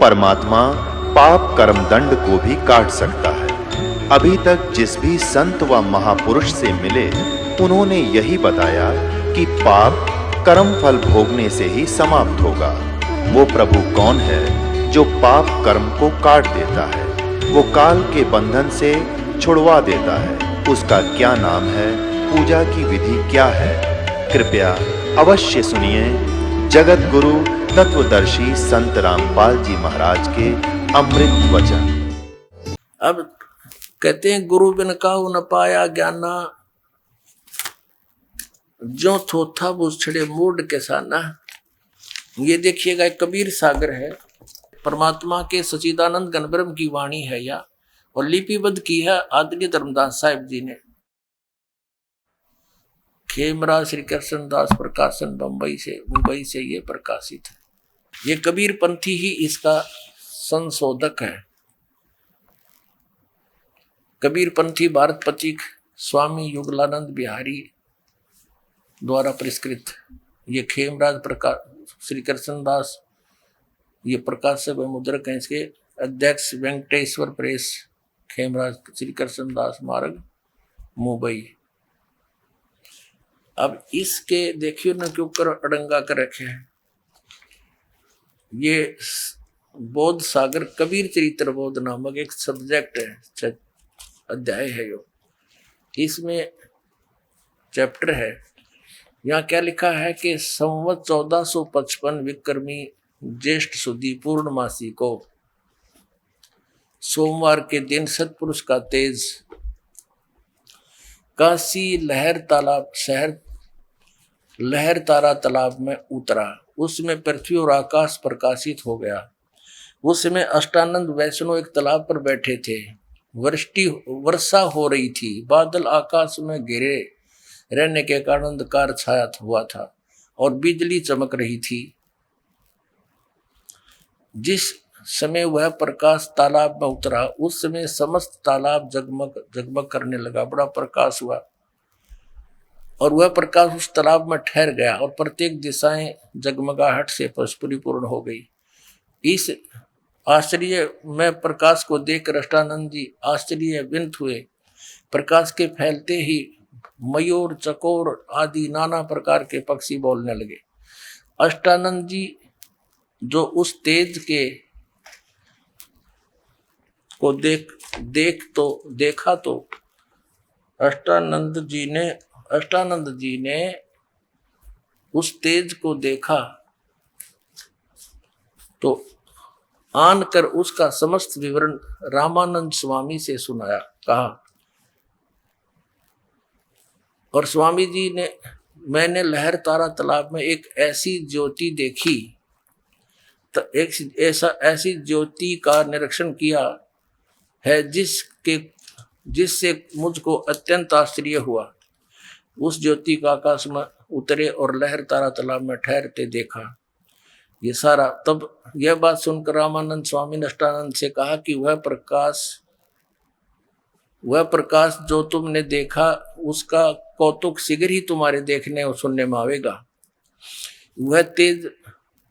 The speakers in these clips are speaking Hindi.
परमात्मा पाप कर्म दंड को भी काट सकता है। अभी तक जिस भी संत व महापुरुष से मिले, उन्होंने यही बताया कि पाप कर्म फल भोगने से ही समाप्त होगा। वो प्रभु कौन है जो पाप कर्म को काट देता है, वो काल के बंधन से छुड़वा देता है। उसका क्या नाम है, पूजा की विधि क्या है? कृपया अवश्य सुनिए जगत गुरु तत्वदर्शी संत रामपाल जी महाराज के अमृत वचन। अब कहते हैं गुरु बिन काहू न पाया ज्ञाना, जो थोथा बुछड़े मूड के साना। ये देखिएगा कबीर सागर है, परमात्मा के सचिदानंद गणब्रह्म की वाणी है या, और लिपिबद्ध की है आदरणीय धर्मदास साहिब जी ने। खेमरा श्री कृष्ण दास प्रकाशन मुंबई से ये प्रकाशित है। ये कबीर पंथी ही इसका संशोधक है। कबीर पंथी भारत पथिक स्वामी युगलानंद बिहारी द्वारा परिष्कृत ये खेमराज प्रकाश श्री कृष्णदास ये प्रकाशक व मुद्रक हैं। इसके अध्यक्ष वेंकटेश्वर प्रेस, खेमराज श्री कृष्णदास मार्ग, मुंबई। अब इसके देखियो न के ऊपर अड़ंगा कर रखे हैं। ये बोध सागर कबीर चरित्र बोध नामक एक सब्जेक्ट है, अध्याय है यो। इसमें चैप्टर है। यहाँ क्या लिखा है कि संवत 1455 विक्रमी ज्येष्ठ सुदी पूर्णमासी को सोमवार के दिन सतपुरुष का तेज काशी लहर तारा तालाब में उतरा। उसमें पृथ्वी और आकाश प्रकाशित हो गया। उस समय अष्टानंद वैष्णव एक तालाब पर बैठे थे। वर्षा हो रही थी। बादल आकाश में घिरे रहने के कारण अंधकार छाया हुआ था और बिजली चमक रही थी। जिस समय वह प्रकाश तालाब में उतरा, उस समय समस्त तालाब जगमग करने लगा। बड़ा प्रकाश हुआ और वह प्रकाश उस तालाब में ठहर गया और प्रत्येक दिशाएं जगमगाहट से परिपूर्ण हो गई। इस आश्चर्य में प्रकाश को देखकर अष्टानंद जी आश्चर्यविंत हुए। प्रकाश के फैलते ही मयूर, चकोर आदि नाना प्रकार के पक्षी बोलने लगे। अष्टानंद जी जो उस तेज के को देखा तो अष्टानंद जी ने उस तेज को देखा तो आन कर उसका समस्त विवरण रामानंद स्वामी से सुनाया, कहा। और स्वामी जी ने, मैंने लहर तारा तालाब में एक ऐसी ज्योति देखी, तो ऐसी ज्योति का निरीक्षण किया है जिससे मुझको अत्यंत आश्चर्य हुआ। उस ज्योति का आकाश में उतरे और लहर तारा तालाब में ठहरते देखा। ये सारा, तब यह बात सुनकर रामानंद स्वामी ने अष्टानंद से कहा कि वह प्रकाश जो तुमने देखा उसका कौतुक शीघ्र ही तुम्हारे देखने और सुनने में आवेगा। वह तेज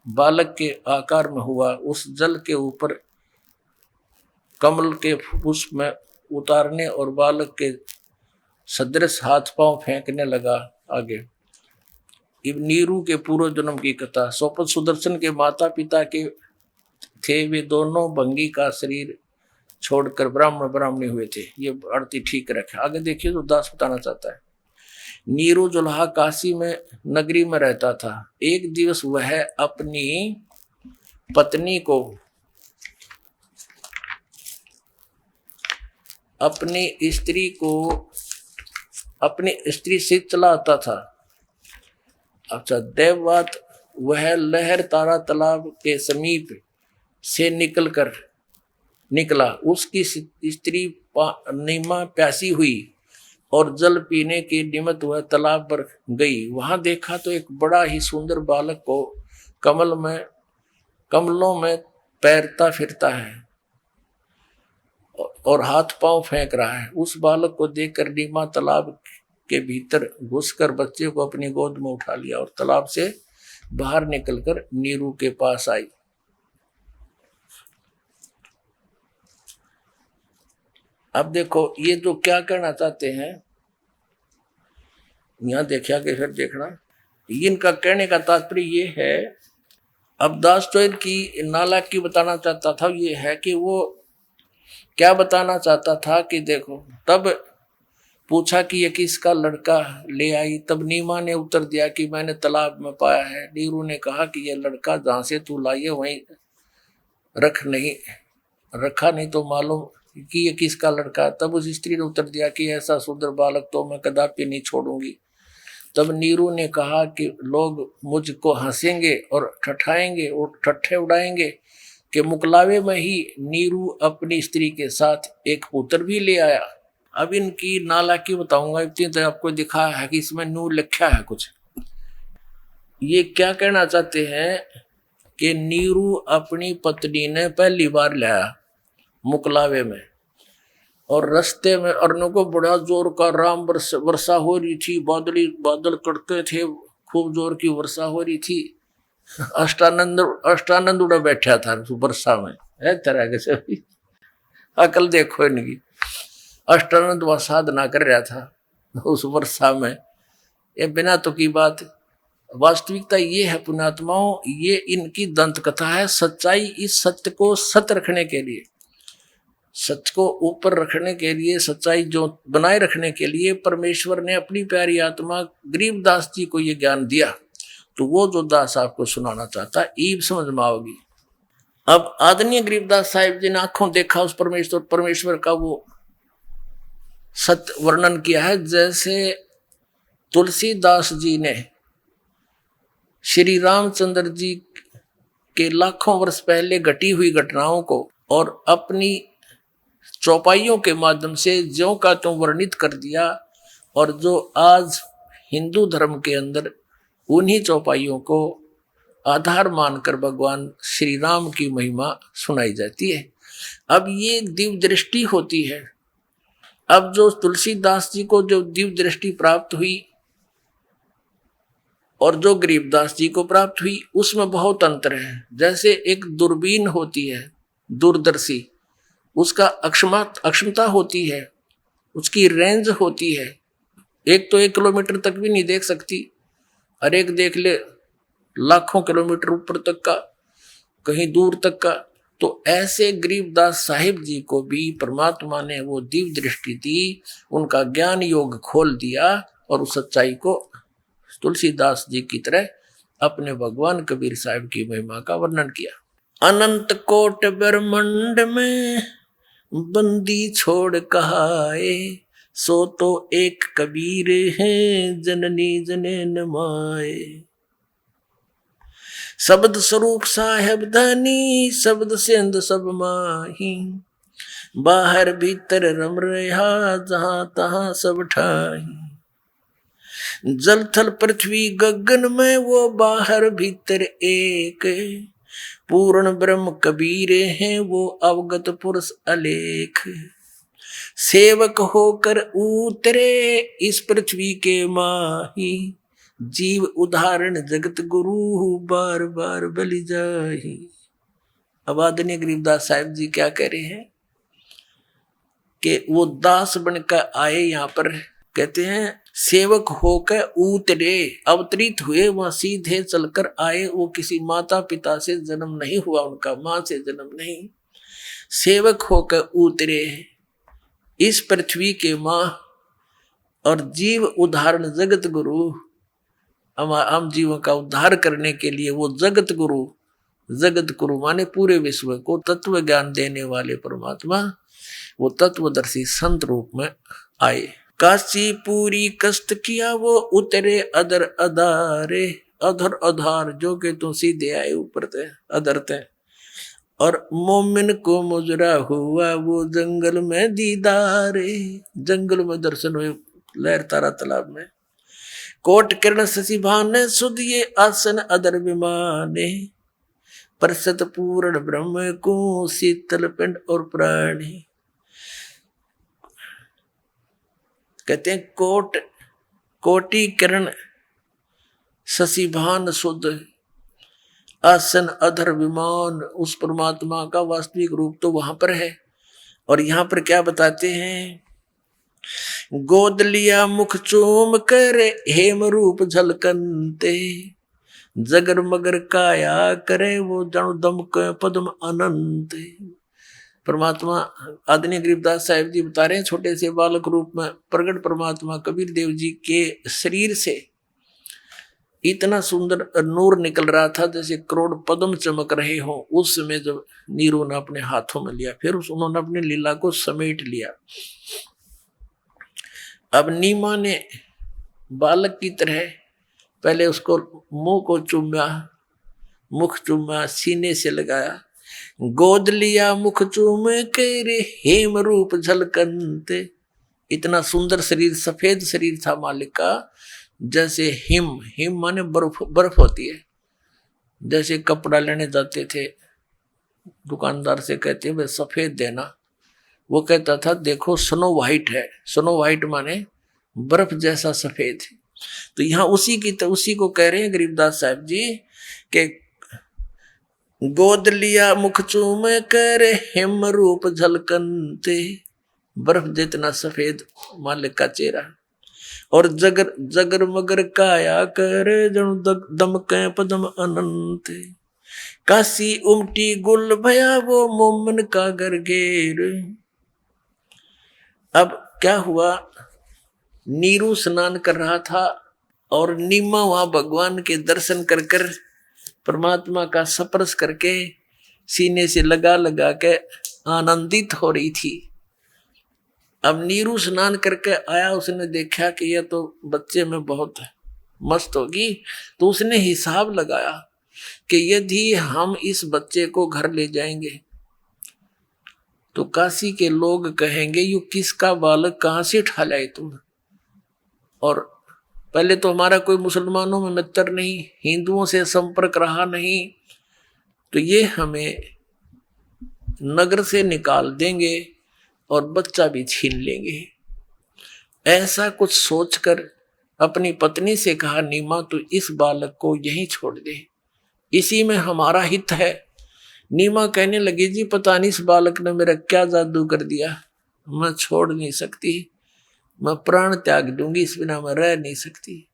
बालक के आकार में हुआ। उस जल के ऊपर कमल के पुष्प में उतारने और बालक के सदृश हाथ पांव फेंकने लगा। आगे नीरू के पूर्व जन्म की कथा। सोपत सुदर्शन के माता पिता के थे। वे दोनों भंगी का शरीर छोड़कर ब्राह्मणी हुए थे। ये अर्थी ठीक रखे। आगे देखिए तो दास बताना चाहता है। नीरू जुल्हा काशी में नगरी में रहता था। एक दिवस वह अपनी स्त्री से चला आता था। अच्छा, देववात वह लहर तारा तालाब के समीप से निकला। उसकी स्त्री नीमा प्यासी हुई और जल पीने के निमित्त वह तालाब पर गई। वहां देखा तो एक बड़ा ही सुंदर बालक को कमलों में तैरता फिरता है और हाथ पांव फेंक रहा है। उस बालक को देखकर नीमा तालाब के भीतर घुसकर बच्चे को अपनी गोद में उठा लिया और तालाब से बाहर निकलकर नीरू के पास आई। अब देखो ये जो क्या कहना चाहते हैं, यहां देखा कि फिर देखना, इनका कहने का तात्पर्य ये है, अब दास तो इनकी नाला की बताना चाहता था ये है कि वो क्या बताना चाहता था कि देखो, तब पूछा कि ये किसका लड़का ले आई, तब नीमा ने उत्तर दिया कि मैंने तालाब में पाया है। नीरू ने कहा कि ये लड़का जहां से तू लाई है वहीं रखा नहीं तो मालूम कि ये किसका लड़का। तब उस स्त्री ने उत्तर दिया कि ऐसा सुंदर बालक तो मैं कदापि नहीं छोड़ूंगी। तब नीरू ने कहा कि लोग मुझको हंसेंगे और ठठाएंगे और ठट्ठे उड़ाएंगे कि मुकलावे में ही नीरू अपनी स्त्री के साथ एक पुत्र भी ले आया। अब इनकी नाला की बताऊंगा, इतनी तो आपको दिखा है कि इसमें नू लिखा है कुछ। ये क्या कहना चाहते हैं कि नीरू अपनी पत्नी ने पहली बार लाया मुकलावे में, और रास्ते में अर्नों को बड़ा जोर का राम वर्षा हो रही थी, बादल कड़के थे, खूब जोर की वर्षा हो रही थी। अष्टानंद उड़ा बैठा था वर्षा में, है तरह के से अकल देखो इनकी। अष्टानंद वह साधना कर रहा था उस वर्षा में। ये बिना तो की बात, वास्तविकता ये है पुण्यात्माओं, ये इनकी दंत कथा है। सच्चाई, इस सत्य को सत्य रखने के लिए, सच को ऊपर रखने के लिए, सच्चाई जो बनाए रखने के लिए परमेश्वर ने अपनी प्यारी आत्मा गरीबदास जी को ये ज्ञान दिया। तो वो जो दास आपको सुनाना चाहता है ईब समझ में आओगी। अब आदरणीय गरीबदास साहिब जी ने आंखों देखा उस परमेश्वर का वो सत्य वर्णन किया है। जैसे तुलसीदास जी ने श्री रामचंद्र जी के लाखों वर्ष पहले घटी हुई घटनाओं को और अपनी चौपाइयों के माध्यम से ज्यों का त्यों वर्णित कर दिया, और जो आज हिंदू धर्म के अंदर उन्हीं चौपाइयों को आधार मानकर भगवान श्री राम की महिमा सुनाई जाती है। अब ये दिव्य दृष्टि होती है। अब जो तुलसीदास जी को जो दिव्य दृष्टि प्राप्त हुई और जो गरीबदास जी को प्राप्त हुई, उसमें बहुत अंतर है। जैसे एक दूरबीन होती है दूरदर्शी, उसका अक्षमता होती है, उसकी रेंज होती है, एक तो 1 किलोमीटर तक भी नहीं देख सकती, और एक देख ले लाखों किलोमीटर ऊपर तक का, कहीं दूर तक का। तो ऐसे गरीबदास साहिब जी को भी परमात्मा ने वो दिव्य दृष्टि दी, उनका ज्ञान योग खोल दिया, और उस सच्चाई को तुलसीदास जी की तरह अपने भगवान कबीर साहिब की महिमा का वर्णन किया। अनंत कोट ब्रह्मांड में बंदी छोड़ कहाए, सो तो एक कबीर है जननी जनेन माए। शब्द स्वरूप साहेब धनी, शब्द सिंध सब माही, बाहर भीतर रम रहा जहां तहां सब ठाही। जल थल पृथ्वी गगन में वो बाहर भीतर एक, पूर्ण ब्रह्म कबीर हैं वो अवगत पुरुष अलेख। सेवक होकर उतरे इस पृथ्वी के माही, जीव उदाहरण जगत गुरु बार बार बलि जाही। अब आदरणीय गरीबदास साहिब जी क्या कह रहे हैं कि वो दास बनकर आए, यहाँ पर कहते हैं सेवक होकर उतरे, अवतरित हुए, वहां सीधे चलकर आए। वो किसी माता पिता से जन्म नहीं हुआ, उनका मां से जन्म नहीं, सेवक होकर उतरे इस पृथ्वी के मां, और जीव उदाहरण जगत गुरु, हम जीवों का उद्धार करने के लिए वो जगत गुरु माने पूरे विश्व को तत्व ज्ञान देने वाले परमात्मा, वो तत्वदर्शी संत रूप में आए। काशी पूरी कष्ट किया वो उतरे अदर अधारे, अधर अधार जो के तो सीधे आए ऊपर थे अदर थे। और मोमिन को मुजरा हुआ वो जंगल में दीदारे, जंगल में दर्शन हुए लहर तारा तालाब में। कोट किरण शशि भाने सुध ये आसन अदर विमाने, परसत पूर्ण ब्रह्म को शीतल पिंड और प्राणी। कहते हैं कोटि किरण शशि भान सुध आसन अधर विमान, उस परमात्मा का वास्तविक रूप तो वहां पर है। और यहां पर क्या बताते हैं, गोद लिया मुख चूम कर हेम रूप झलकनते, जगर मगर काया करे वो जणु दमक पद्म अनंत। परमात्मा आदरणीय गरीबदास साहिब जी बता रहे हैं, छोटे से बालक रूप में प्रगट परमात्मा कबीर देव जी के शरीर से इतना सुंदर नूर निकल रहा था जैसे करोड़ पद्म चमक रहे हो। उस समय जब नीरू ने अपने हाथों में लिया, फिर उन्होंने अपनी लीला को समेट लिया। अब नीमा ने बालक की तरह पहले उसको मुंह को चूमा, मुख चूमा, सीने से लगाया, गोद लिया मुख चूम कर हेम रूप झलकनते। इतना सुंदर शरीर, सफेद शरीर था मालिक का, जैसे हिम, हिम माने बर्फ, बर्फ होती है। जैसे कपड़ा लेने जाते थे दुकानदार से कहते हैं भाई सफेद देना, वो कहता था देखो स्नो व्हाइट है, स्नो व्हाइट माने बर्फ जैसा सफेद है। तो यहाँ उसी को कह रहे हैं गरीबदास साहब जी के गोद लिया मुख चूम कर हिम रूप झलकनते, बर्फ जितना सफेद मालिक का चेहरा, और जगर जगर मगर काया कर जणु दमके पद्म अनंत, काशी उमटी गुल भया वो मोमन का घर घेर। अब क्या हुआ, नीरू स्नान कर रहा था और नीमा वहां भगवान के दर्शन कर कर परमात्मा का स्पर्श करके सीने से लगा लगा के आनंदित हो रही थी। अब नीरू स्नान करके आया, उसने देखा कि यह तो बच्चे में बहुत मस्त होगी, तो उसने हिसाब लगाया कि यदि हम इस बच्चे को घर ले जाएंगे तो काशी के लोग कहेंगे यू किसका बालक कहाँ से उठा लाए तुम। और पहले तो हमारा कोई मुसलमानों में मित्र नहीं, हिंदुओं से संपर्क रहा नहीं, तो ये हमें नगर से निकाल देंगे और बच्चा भी छीन लेंगे। ऐसा कुछ सोचकर अपनी पत्नी से कहा नीमा तो इस बालक को यहीं छोड़ दे, इसी में हमारा हित है। नीमा कहने लगी जी पता नहीं इस बालक ने मेरा क्या जादू कर दिया, मैं छोड़ नहीं सकती, मैं प्राण त्याग दूंगी, इस बिना मैं रह नहीं सकती।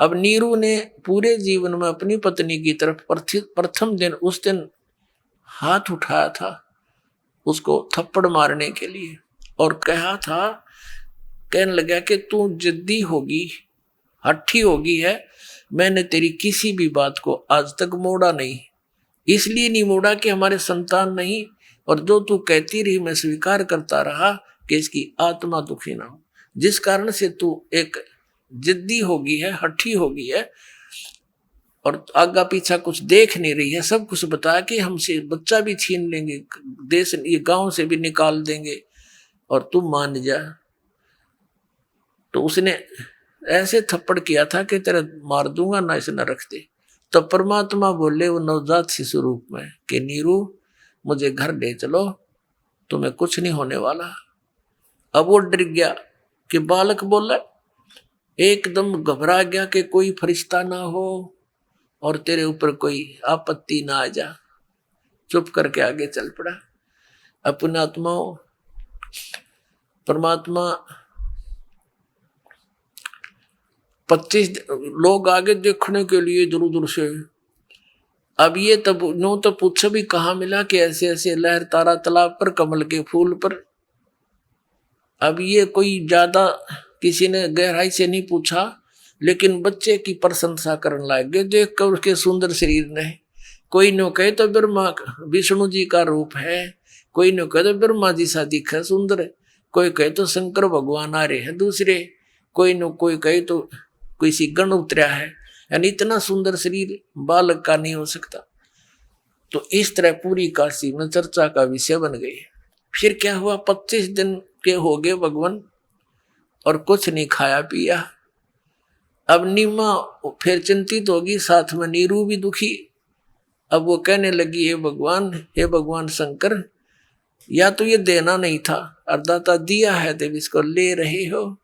अब नीरू ने पूरे जीवन में अपनी पत्नी की तरफ प्रथम दिन उस दिन हाथ उठाया था उसको थप्पड़ मारने के लिए, और कहा था, कहने लगा कि तू जिद्दी होगी, हट्ठी होगी है, मैंने तेरी किसी भी बात को आज तक मोड़ा नहीं, इसलिए नहीं मोड़ा कि हमारे संतान नहीं, और जो तू कहती रही मैं स्वीकार करता रहा कि इसकी आत्मा दुखी ना हो। जिस कारण से तू एक जिद्दी होगी है, हट्ठी होगी है, और आगा पीछा कुछ देख नहीं रही है, सब कुछ बता के हमसे बच्चा भी छीन लेंगे, देश ये गांव से भी निकाल देंगे, और तू मान जा। तो उसने ऐसे थप्पड़ किया था कि तेरा मार दूंगा ना, इसे न रख दे। तो परमात्मा बोले वो नवजात शिशु रूप में कि नीरू मुझे घर ले चलो, तुम्हें कुछ नहीं होने वाला। अब वो डर गया कि बालक बोला, एकदम घबरा गया कि कोई फरिश्ता ना हो और तेरे ऊपर कोई आपत्ति ना आ जा, चुप करके आगे चल पड़ा। अपने आत्माओं, परमात्मा 25 लोग आगे देखने के लिए दूर दूर से। अब ये तब नो तो पूछो भी कहाँ मिला कि ऐसे ऐसे लहर तारा तालाब पर, कमल के फूल पर। अब ये कोई ज्यादा किसी ने गहराई से नहीं पूछा, लेकिन बच्चे की प्रशंसा करने लगे देख कर उसके सुंदर शरीर ने। कोई न कहे तो ब्रह्मा विष्णु जी का रूप है, कोई न कहे तो ब्रह्मा जी सा दिखा सुंदर, कोई कहे तो शंकर भगवान आ रहे हैं दूसरे, कोई कहे तो कोई सी गण उतरा है, यानी इतना सुंदर शरीर बालक का नहीं हो सकता। तो इस तरह पूरी काशी में चर्चा का विषय बन गई। फिर क्या हुआ, 25 दिन के हो गए भगवान और कुछ नहीं खाया पिया। अब नीमा फिर चिंतित होगी, साथ में नीरू भी दुखी। अब वो कहने लगी हे भगवान शंकर, या तो ये देना नहीं था, अर्दाता दिया है देव, इसको ले रहे हो।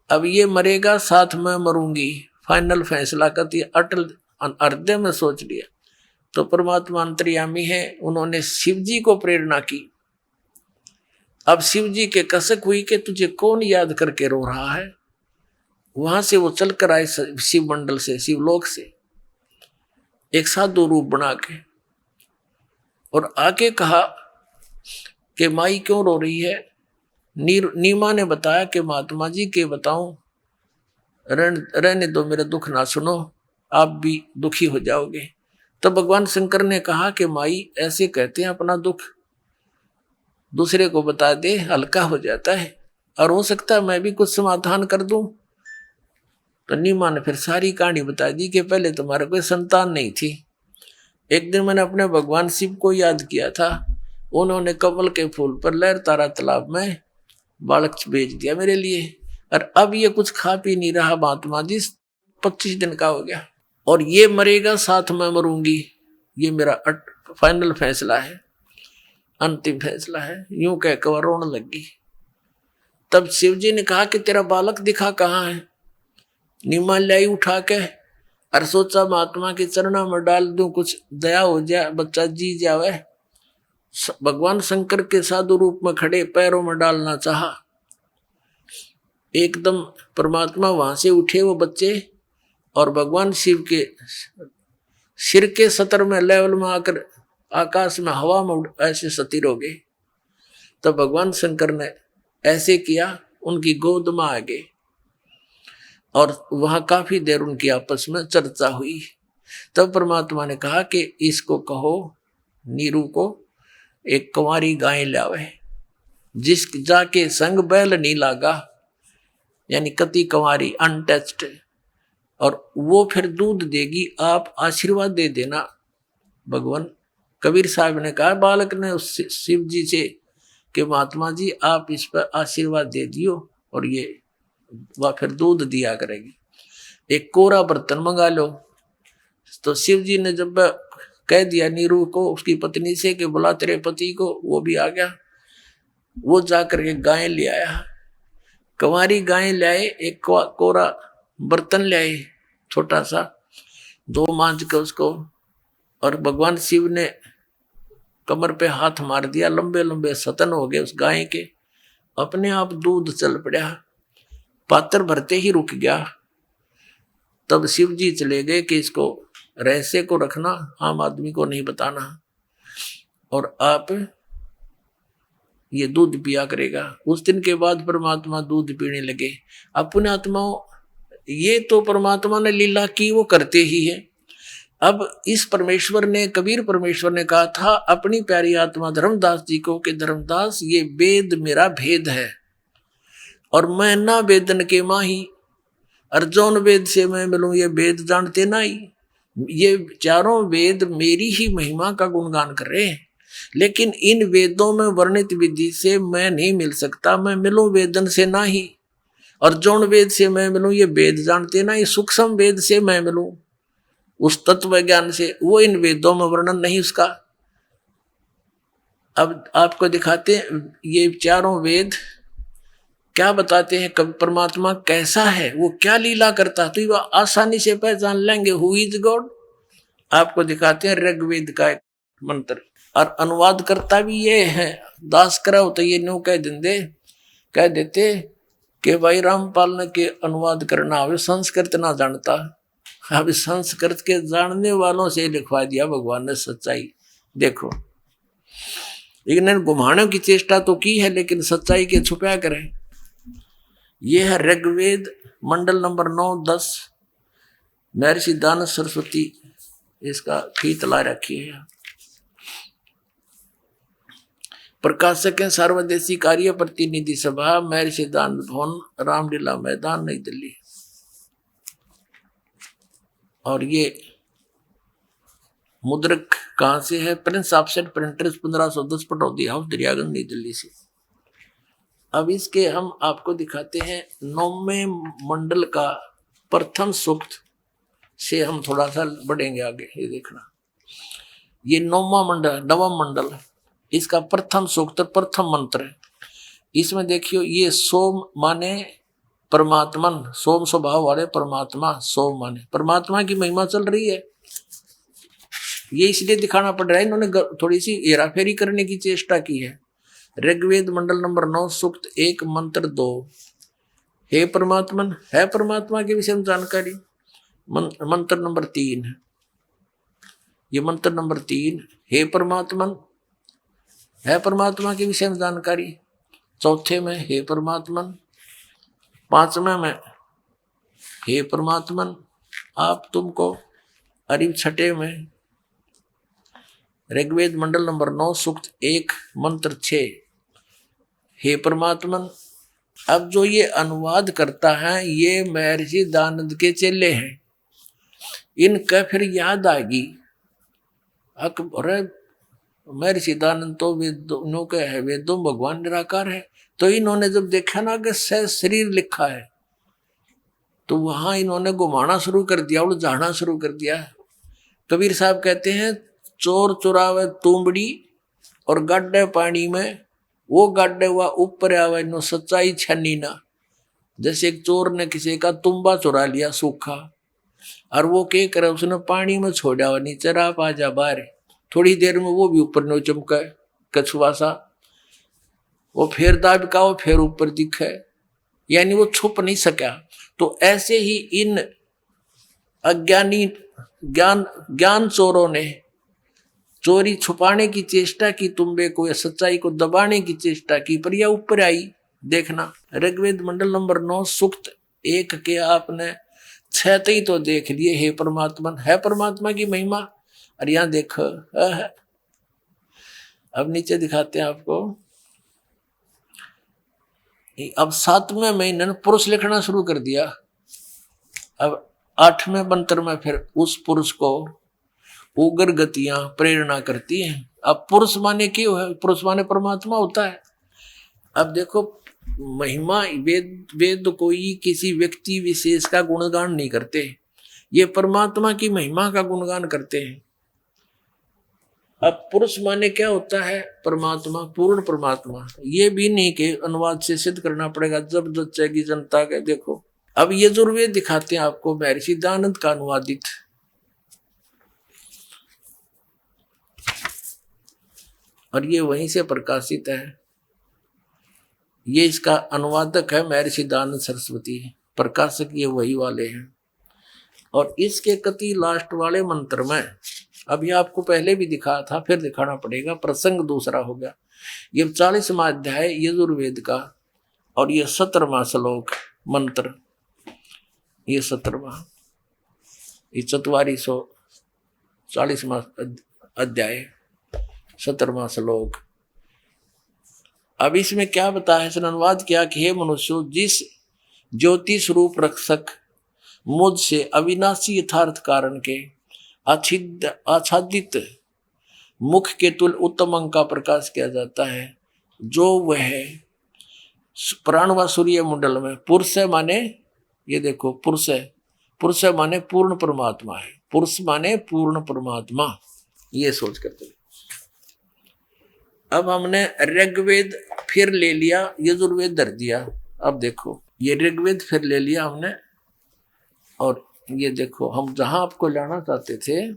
अब ये मरेगा, साथ में मरूंगी, फाइनल फैसला करती अटल हृदय में सोच लिया। तो परमात्मा अंतर्यामी है, उन्होंने शिव जी को प्रेरणा की अब शिव जी के कसक हुई कि तुझे कौन याद करके रो रहा है। वहां से वो चलकर आए शिव मंडल से, शिवलोक से, एक साधु रूप बना के, और आके कहा कि माई क्यों रो रही है। नीमा ने बताया कि महात्मा जी के बताऊं, रहने दो, मेरा दुख ना सुनो, आप भी दुखी हो जाओगे। तब भगवान शंकर ने कहा कि माई ऐसे कहते हैं, अपना दुख दूसरे को बता दे, हल्का हो जाता है, और हो सकता है मैं भी कुछ समाधान कर दूं। तो नीमा ने फिर सारी कहानी बता दी कि पहले तुम्हारा कोई संतान नहीं थी, एक दिन मैंने अपने भगवान शिव को याद किया था, उन्होंने कमल के फूल पर लहर तारा तालाब में बालक भेज दिया मेरे लिए, और अब ये कुछ खा पी नहीं रहा महात्मा जी, 25 दिन का हो गया, और ये मरेगा साथ में मरूंगी, ये मेरा फाइनल फैसला है, अंतिम फैसला है। यूं कहकर रोने लगी। तब शिव जी ने कहा कि तेरा बालक दिखा कहाँ है। नीमा लाई उठा के, और सोचा महात्मा के चरणों में डाल दूं, कुछ दया हो जाए, बच्चा जी जावे। भगवान शंकर के साधु रूप में खड़े पैरों में डालना चाहा, एकदम परमात्मा वहां से उठे वो बच्चे, और भगवान शिव के सिर के सतर में लेवल में आकर आकाश में हवा में ऐसे सतिर हो गए। तब भगवान शंकर ने ऐसे किया, उनकी गोद में आ गए, और वहां काफी देर उनकी आपस में चर्चा हुई। तब परमात्मा ने कहा कि इसको कहो, नीरू को एक कुंवारी गाय लावे, जिस जाके संग बैल नहीं लागा, यानी कति कुंवारी अनटच्ड, और वो फिर दूध देगी, आप आशीर्वाद दे देना। भगवान कबीर साहब ने कहा बालक ने उस शिव जी से कि महात्मा जी आप इस पर आशीर्वाद दे दियो, और ये वह फिर दूध दिया करेगी, एक कोरा बर्तन मंगा लो। तो शिव जी ने जब कह दिया नीरू को, उसकी पत्नी से कि बुला तेरे पति को, वो भी आ गया। वो जाकर के गाय ले आया, कुंवारी गाय लाए, एक कोरा बर्तन लाए छोटा सा, धो मांझ के उसको, और भगवान शिव ने कमर पे हाथ मार दिया, लंबे लंबे सतन हो गए उस गाय के, अपने आप दूध चल पड़ा, पात्र भरते ही रुक गया। तब शिव जी चले गए कि इसको रहस्य को रखना, आम आदमी को नहीं बताना, और आप ये दूध पिया करेगा। उस दिन के बाद परमात्मा दूध पीने लगे। अपने आत्माओं, ये तो परमात्मा ने लीला की, वो करते ही है। अब इस परमेश्वर ने, कबीर परमेश्वर ने कहा था अपनी प्यारी आत्मा धर्मदास जी को कि धर्मदास ये वेद मेरा भेद है, और मैं ना वेदन के माही, अर्जुन वेद से मैं मिलूं, ये वेद जानते ना ही, ये चारों वेद मेरी ही महिमा का गुणगान कर रहे हैं, लेकिन इन वेदों में वर्णित विधि से मैं नहीं मिल सकता, मैं मिलूं वेदन से ना ही, अर्जुन वेद से मैं मिलूं, ये वेद जानते ना ही, सूक्ष्म वेद से मैं मिलूं उस तत्व ज्ञान से, वो इन वेदों में वर्णन नहीं उसका। अब आपको दिखाते हैं ये चारों वेद क्या बताते हैं, कब परमात्मा कैसा है, वो क्या लीला करता है, तो ये आसानी से पहचान लेंगे हु इज गॉड। आपको दिखाते हैं ऋग्वेद का एक मंत्र, और अनुवाद करता भी ये है दास कराओ, तो ये न्यू कह देते कि भाई रामपाल ने के अनुवाद करना हो, संस्कृत ना जानता। अब संस्कृत के जानने वालों से लिखवा दिया भगवान ने सच्चाई। देखो इन्हें घुमाने की चेष्टा तो की है, लेकिन सच्चाई के छुपा करें। यह है ऋग्वेद मंडल नंबर 9-10, महर्षि दानव सरस्वती इसका फीत ला रखी है। प्रकाशक है सर्वदेशी कार्य प्रतिनिधि सभा, महर्षि दानव भवन, रामलीला मैदान, नई दिल्ली। और ये मुद्रक कहाँ से है, Prince offset printers 1510 Pataudi house Daryaganj नई दिल्ली से। अब इसके हम आपको दिखाते हैं 9वें मंडल का प्रथम सूक्त से हम थोड़ा सा बढ़ेंगे आगे। ये देखना, ये 9वां मंडल इसका प्रथम सूक्त, प्रथम मंत्र है। इसमें देखियो ये सोम माने परमात्मन, सोम स्वभाव वाले परमात्मा, सोम माने परमात्मा की महिमा चल रही है। ये इसलिए दिखाना पड़ रहा है, इन्होंने थोड़ी सी हेराफेरी करने की चेष्टा की है। ऋग्वेद मंडल नंबर 9 सूक्त 1 मंत्र 2। हे परमात्मन, है परमात्मा के विषय में जानकारी। मंत्र नंबर 3, ये मंत्र नंबर 3, हे परमात्मन, है परमात्मा के विषय में जानकारी। चौथे में हे परमात्मन, पांचवें में हे परमात्मन आप तुमको, और छठे में ऋग्वेद मंडल नंबर 9 सूक्त 1 मंत्र 6, हे परमात्मन। अब जो ये अनुवाद करता है ये महर्षि दानंद के चेले हैं। इनका फिर याद आएगी, अरे महर्षि दानंद तो वेदों के है, वेदों भगवान निराकार है। तो इन्होंने जब देखा ना कि शरीर लिखा है तो वहां इन्होंने घुमाना शुरू कर दिया, उलझाना शुरू कर दिया। कबीर साहब कहते हैं चोर चुरावे तुंबड़ी और गड्ढे पानी में, वो गड्ढे हुआ ऊपर आवे नो सच्चाई छनी ना। जैसे एक चोर ने किसी का तुम्बा चुरा लिया सूखा, और वो क्या करे, उसने पानी में छोड़ा हुआ, नीचे आप आ जा बाहर, थोड़ी देर में वो भी ऊपर नो चमका कछुआ सा, वो फिर दाबिका वो फिर ऊपर दिखे, यानी वो छुप नहीं सका। तो ऐसे ही इन अज्ञानी ज्ञान चोरों ने चोरी छुपाने की चेष्टा की, तुम्बे को या सच्चाई को दबाने की चेष्टा की, पर यह ऊपर आई। देखना ऋग्वेद मंडल नंबर 9 सूक्त 1 के आपने 6 ही तो देख लिए, हे परमात्मन, है परमात्मा की महिमा। और यहां देखो, अब नीचे दिखाते हैं आपको। अब 7वें महीने ने पुरुष लिखना शुरू कर दिया। अब 8वें मंत्र में फिर उस पुरुष को उग्र गतियां प्रेरणा करती हैं। अब पुरुष माने क्यों है, पुरुष माने परमात्मा होता है। अब देखो महिमा, वेद कोई किसी व्यक्ति विशेष का गुणगान नहीं करते, ये परमात्मा की महिमा का गुणगान करते हैं। अब पुरुष माने क्या होता है, परमात्मा, पूर्ण परमात्मा। ये भी नहीं कि अनुवाद से सिद्ध करना पड़ेगा, जब जचेगी जनता के। देखो अब यजुर्वेद दिखाते हैं आपको, महर्षि दानंद का अनुवादित, और ये वहीं से प्रकाशित है। ये इसका अनुवादक है महर्षि दानंद सरस्वती, प्रकाशक ये वही वाले हैं। और इसके कति लास्ट वाले मंत्र में, अभी आपको पहले भी दिखाया था, फिर दिखाना पड़ेगा, प्रसंग दूसरा हो गया। ये 40वां अध्याय यजुर्वेद का, और ये 17वां श्लोक मंत्र, ये 17वां, ये 4440वां अध्याय 17वां श्लोक। अब इसमें क्या बताया है, इसने अनुवाद किया कि हे मनुष्य, जिस ज्योति स्वरूप रक्षक मुझसे अविनाशी यथार्थ कारण के आच्छादित मुख के तुल उत्तम अंग का प्रकाश किया जाता है, जो वह प्राण व सूर्य मंडल में पुरुष है, माने ये देखो पुरुष है, पुरुष है माने पूर्ण परमात्मा है, पुरुष माने पूर्ण परमात्मा, ये सोच करते। अब हमने ऋग्वेद फिर ले लिया, यजुर्वेद धर दिया। अब देखो ये ऋग्वेद फिर ले लिया हमने, और ये देखो हम जहां आपको लाना चाहते थे,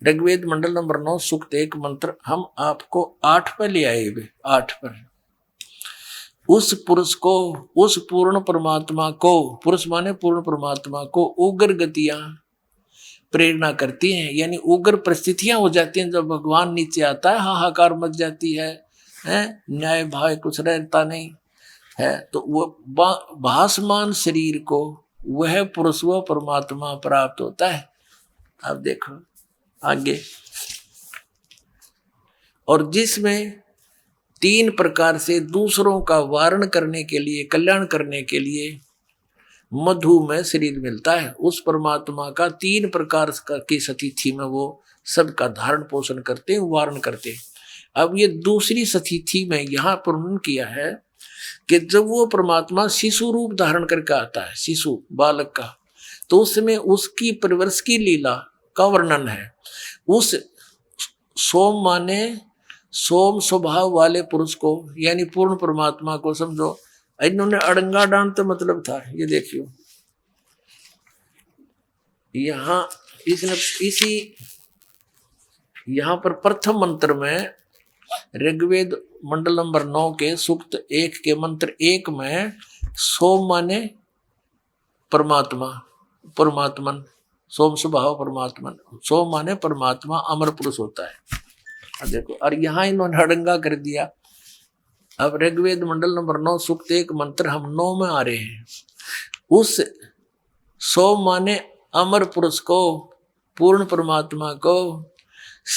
ऋग्वेद मंडल नंबर 9 सूक्त 1 मंत्र, हम आपको 8 पर ले आए। 8 पर उस पुरुष को, उस पूर्ण परमात्मा को, पुरुष माने पूर्ण परमात्मा को उग्र गतियां प्रेरणा करती हैं, यानी उग्र परिस्थितियां हो जाती हैं। जब भगवान नीचे आता है हाहाकार मच जाती है, न्याय भाव कुछ रहता नहीं है, तो वो भासमान शरीर को वह पुरुष व परमात्मा प्राप्त होता है। अब देखो आगे, और जिसमें 3 प्रकार से दूसरों का वारण करने के लिए, कल्याण करने के लिए मधु में शरीर मिलता है, उस परमात्मा का 3 प्रकार की सतिथि में वो सबका धारण पोषण करते हैं, वारण करते हैं। अब ये दूसरी सतिथि में यहाँ पर वर्णन किया है कि जब वो परमात्मा शिशु रूप धारण करके आता है, शिशु बालक का, तो उसमें उसकी परिवर्ष की लीला का वर्णन है। उस सोम माने सोम स्वभाव वाले पुरुष को, यानी पूर्ण परमात्मा को समझो। इन्होंने अड़ंगा डांड तो मतलब था, ये देखियो यहाँ इसने इसी यहाँ पर प्रथम मंत्र में ऋग्वेद मंडल नंबर 9 के सूक्त 1 के मंत्र 1 में सोम माने परमात्मा, परमात्मन, सोम स्वभाव परमात्मन, सोम माने परमात्मा अमर पुरुष होता है। देखो, और यहाँ इन्होंने हड़ंगा कर दिया। अब ऋग्वेद मंडल नंबर 9 सूक्त 1 मंत्र हम 9 में आ रहे हैं। उस सोम माने अमर पुरुष को, पूर्ण परमात्मा को,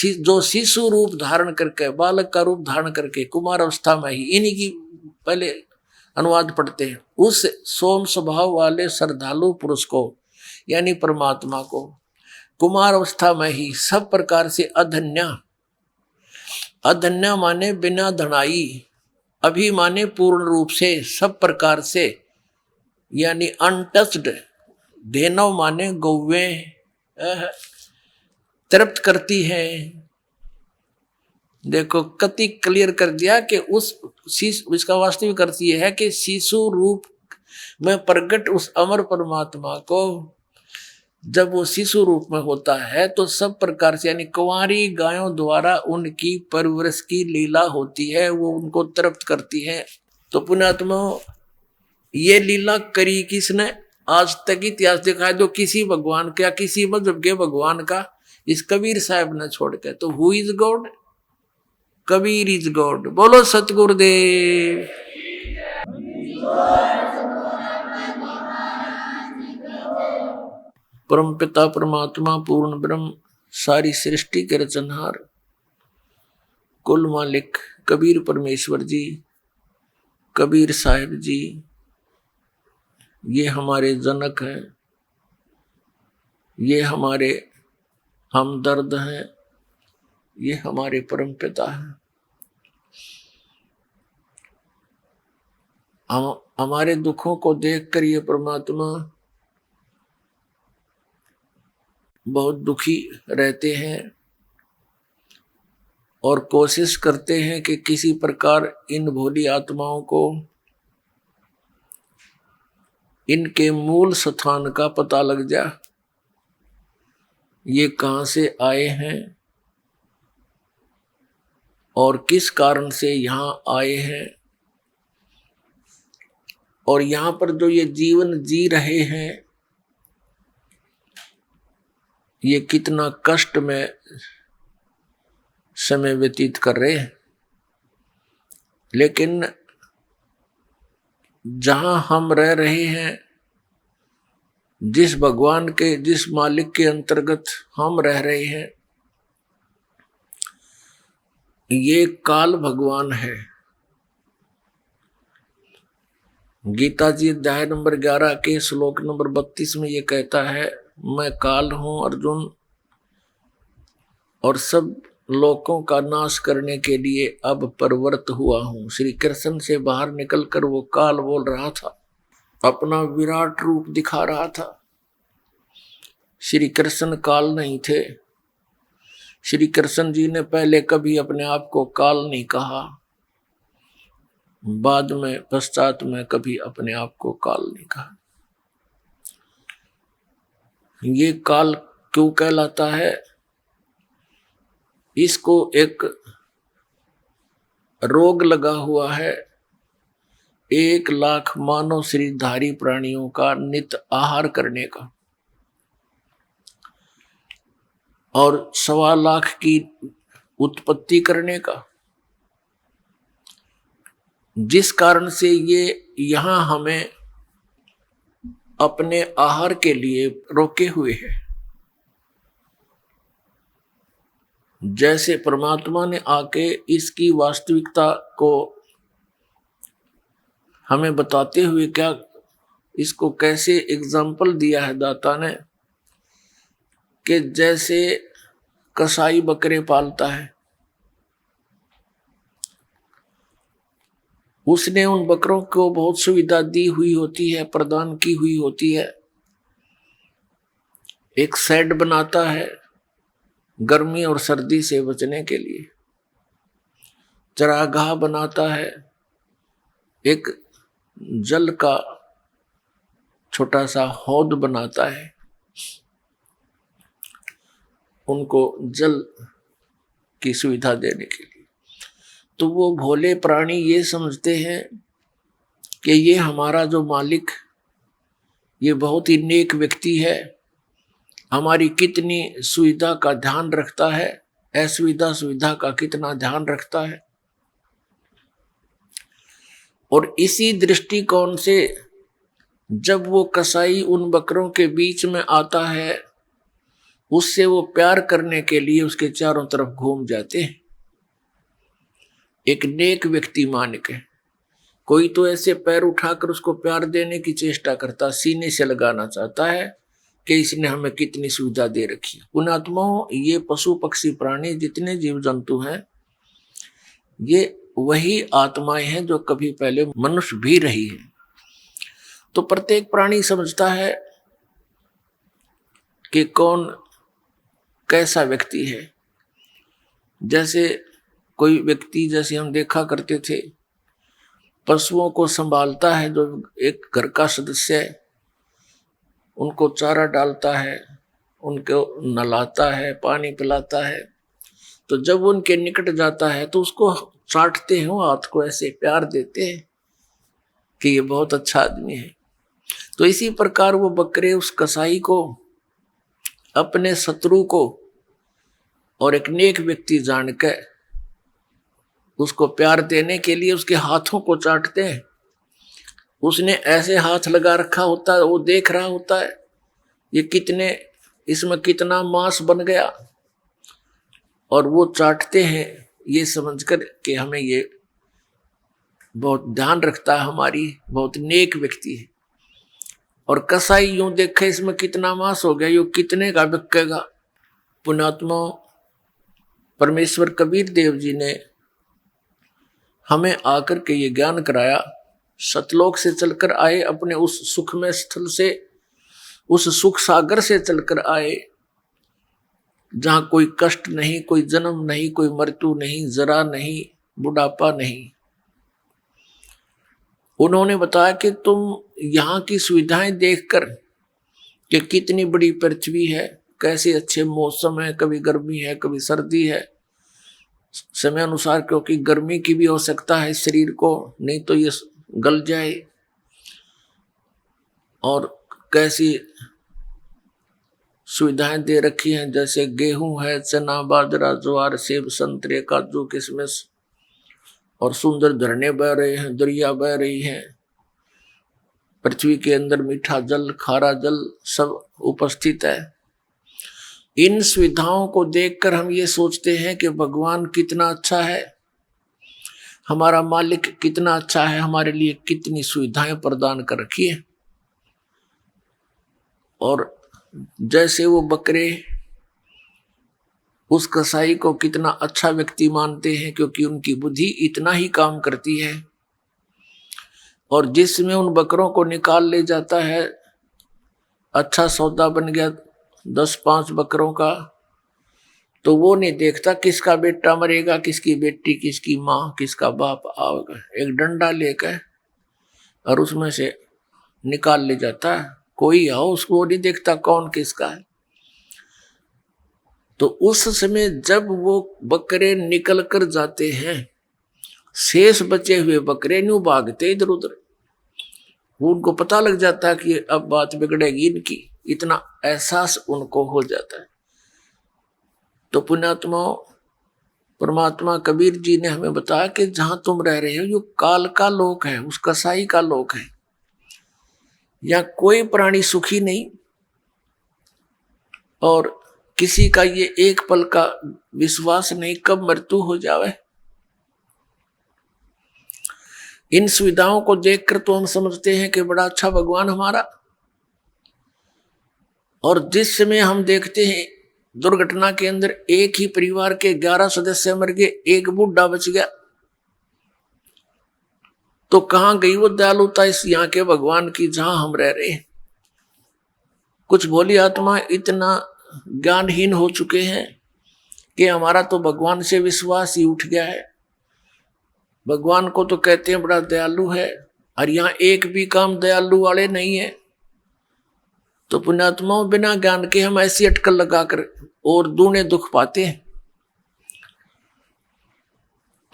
जो शिशु रूप धारण करके, बालक का रूप धारण करके कुमार अवस्था में ही, इन्हीं की पहले अनुवाद पढ़ते हैं, उस सोम स्वभाव वाले श्रद्धालु पुरुष को यानी परमात्मा को कुमार अवस्था में ही सब प्रकार से अधन्या, अधन्या माने बिना धनाई, अभी माने पूर्ण रूप से, सब प्रकार से यानी अनटच्ड, धेनव माने गौवे तृप्त करती है। देखो कति क्लियर कर दिया कि इसका वास्तविक अर्थ यह है कि शिशु रूप में प्रकट उस अमर परमात्मा को जब वो शिशु रूप में होता है तो सब प्रकार से यानी कुंवारी गायों द्वारा उनकी परवरिश की लीला होती है, वो उनको तृप्त करती है। तो पुण्यात्मा, ये लीला करी किसने? आज तक इतिहास दिखाया जो किसी भगवान का, किसी मजहब के भगवान का, इस कबीर साहब ने छोड़ के। तो who is God? Kabir is God. बोलो सतगुरुदेव। परम पिता परमात्मा पूर्ण ब्रह्म सारी सृष्टि के रचनहार कुल मालिक कबीर परमेश्वर जी, कबीर साहिब जी, ये हमारे जनक हैं, ये हमारे हमदर्द हैं, ये हमारे परम पिता हैं। हमारे दुखों को देखकर ये परमात्मा बहुत दुखी रहते हैं और कोशिश करते हैं कि किसी प्रकार इन भोली आत्माओं को इनके मूल स्थान का पता लग जाए, ये कहाँ से आए हैं और किस कारण से यहाँ आए हैं, और यहाँ पर जो ये जीवन जी रहे हैं ये कितना कष्ट में समय व्यतीत कर रहे हैं। लेकिन जहां हम रह रहे हैं, जिस भगवान के, जिस मालिक के अंतर्गत हम रह रहे हैं, ये काल भगवान है। गीता जी अध्याय नंबर 11 के श्लोक नंबर 32 में ये कहता है, मैं काल हूं अर्जुन, और सब लोकों का नाश करने के लिए अब प्रवृत्त हुआ हूं। श्री कृष्ण से बाहर निकलकर वो काल बोल रहा था, अपना विराट रूप दिखा रहा था। श्री कृष्ण काल नहीं थे। श्री कृष्ण जी ने पहले कभी अपने आप को काल नहीं कहा, बाद में पश्चात में कभी अपने आप को काल नहीं कहा। ये काल क्यों कहलाता है? इसको एक रोग लगा हुआ है 1 लाख मानव शरीरधारी प्राणियों का नित आहार करने का, और 1.25 लाख की उत्पत्ति करने का, जिस कारण से ये यहाँ हमें अपने आहार के लिए रोके हुए हैं। जैसे परमात्मा ने आके इसकी वास्तविकता को हमें बताते हुए क्या, इसको कैसे एग्जाम्पल दिया है दाता ने, कि जैसे कसाई बकरे पालता है, उसने उन बकरों को बहुत सुविधा दी हुई होती है, प्रदान की हुई होती है। एक शेड बनाता है गर्मी और सर्दी से बचने के लिए, चरागाह बनाता है, एक जल का छोटा सा हौद बनाता है, उनको जल की सुविधा देने के लिए। तो वो भोले प्राणी ये समझते हैं कि ये हमारा जो मालिक ये बहुत ही नेक व्यक्ति है, हमारी कितनी सुविधा का ध्यान रखता है, असुविधा सुविधा का कितना ध्यान रखता है। और इसी दृष्टिकोण से जब वो कसाई उन बकरों के बीच में आता है, उससे वो प्यार करने के लिए उसके चारों तरफ घूम जाते हैं। एक नेक व्यक्ति मान के कोई तो ऐसे पैर उठाकर उसको प्यार देने की चेष्टा करता, सीने से लगाना चाहता है कि इसने हमें कितनी सुविधा दे रखी है। पुण्यात्माओं, ये पशु पक्षी प्राणी जितने जीव जंतु हैं, ये वही आत्माएं हैं जो कभी पहले मनुष्य भी रही है। तो प्रत्येक प्राणी समझता है कि कौन कैसा व्यक्ति है। जैसे कोई व्यक्ति, जैसे हम देखा करते थे, पशुओं को संभालता है, जो एक घर का सदस्य है, उनको चारा डालता है, उनको नहलाता है, पानी पिलाता है। तो जब वो उनके निकट जाता है तो उसको चाटते हैं, हाथ को ऐसे प्यार देते हैं कि ये बहुत अच्छा आदमी है। तो इसी प्रकार वो बकरे उस कसाई को, अपने शत्रु को और एक नेक व्यक्ति जानकर उसको प्यार देने के लिए उसके हाथों को चाटते हैं। उसने ऐसे हाथ लगा रखा होता है, वो देख रहा होता है ये कितने, इसमें कितना मांस बन गया, और वो चाटते हैं ये समझकर कि हमें ये बहुत ध्यान रखता है, हमारी बहुत नेक व्यक्ति है। और कसाई यूं देखे इसमें कितना मांस हो गया, ये कितने का बिकेगा। पुण्यात्मा, परमेश्वर कबीर देव जी ने हमें आकर के ये ज्ञान कराया। सतलोक से चलकर आए, अपने उस सुखमय स्थल से, उस सुख सागर से चलकर आए जहां कोई कष्ट नहीं, कोई जन्म नहीं, कोई मृत्यु नहीं, जरा नहीं, बुढ़ापा नहीं। उन्होंने बताया कि तुम यहाँ की सुविधाएं देखकर कि कितनी बड़ी पृथ्वी है, कैसे अच्छे मौसम है, कभी गर्मी है, कभी सर्दी है, समय अनुसार, क्योंकि गर्मी की भी आवश्यकता है शरीर को, नहीं तो ये गल जाए। और कैसी सुविधाएं दे रखी हैं, जैसे गेहूं है, चना, बाजरा, ज्वार, सेब, संतरे, काजू, किशमिश, और सुंदर झरने बह रहे हैं, दरिया बह रही हैं, पृथ्वी के अंदर मीठा जल, खारा जल सब उपस्थित है। इन सुविधाओं को देखकर हम ये सोचते हैं कि भगवान कितना अच्छा है, हमारा मालिक कितना अच्छा है, हमारे लिए कितनी सुविधाएं प्रदान कर रखी है। और जैसे वो बकरे उस कसाई को कितना अच्छा व्यक्ति मानते हैं, क्योंकि उनकी बुद्धि इतना ही काम करती है। और जिसमें उन बकरों को निकाल ले जाता है, अच्छा सौदा बन गया 10-5 बकरों का, तो वो नहीं देखता किसका बेटा मरेगा, किसकी बेटी, किसकी माँ, किसका बाप आएगा। एक डंडा लेकर और उसमें से निकाल ले जाता है, कोई आओ उसको नहीं देखता कौन किसका है। तो उस समय जब वो बकरे निकल कर जाते हैं, शेष बचे हुए बकरे न्यू भागते इधर उधर। उनको पता लग जाता है कि अब बात बिगड़ेगी इनकी, इतना एहसास उनको हो जाता है। तो पुण्यात्मा, परमात्मा कबीर जी ने हमें बताया कि जहां तुम रह रहे हो ये काल का लोक है, उस कसाई का लोक है। या कोई प्राणी सुखी नहीं, और किसी का ये एक पल का विश्वास नहीं कब मृत्यु हो जावे। इन सुविधाओं को देखकर तो हम समझते हैं कि बड़ा अच्छा भगवान हमारा। और जिस समय हम देखते हैं दुर्घटना के अंदर एक ही परिवार के 11 सदस्य मर गए, एक बूढ़ा बच गया, तो कहां गई वो दयालुता इस यहाँ के भगवान की जहां हम रह रहे हैं। कुछ भोली आत्मा इतना ज्ञानहीन हो चुके हैं कि हमारा तो भगवान से विश्वास ही उठ गया है। भगवान को तो कहते हैं बड़ा दयालु है, और यहाँ एक भी काम दयालु वाले नहीं है। तो पुण्यात्माओं, बिना ज्ञान के हम ऐसी अटकल लगाकर और दूने दुख पाते हैं।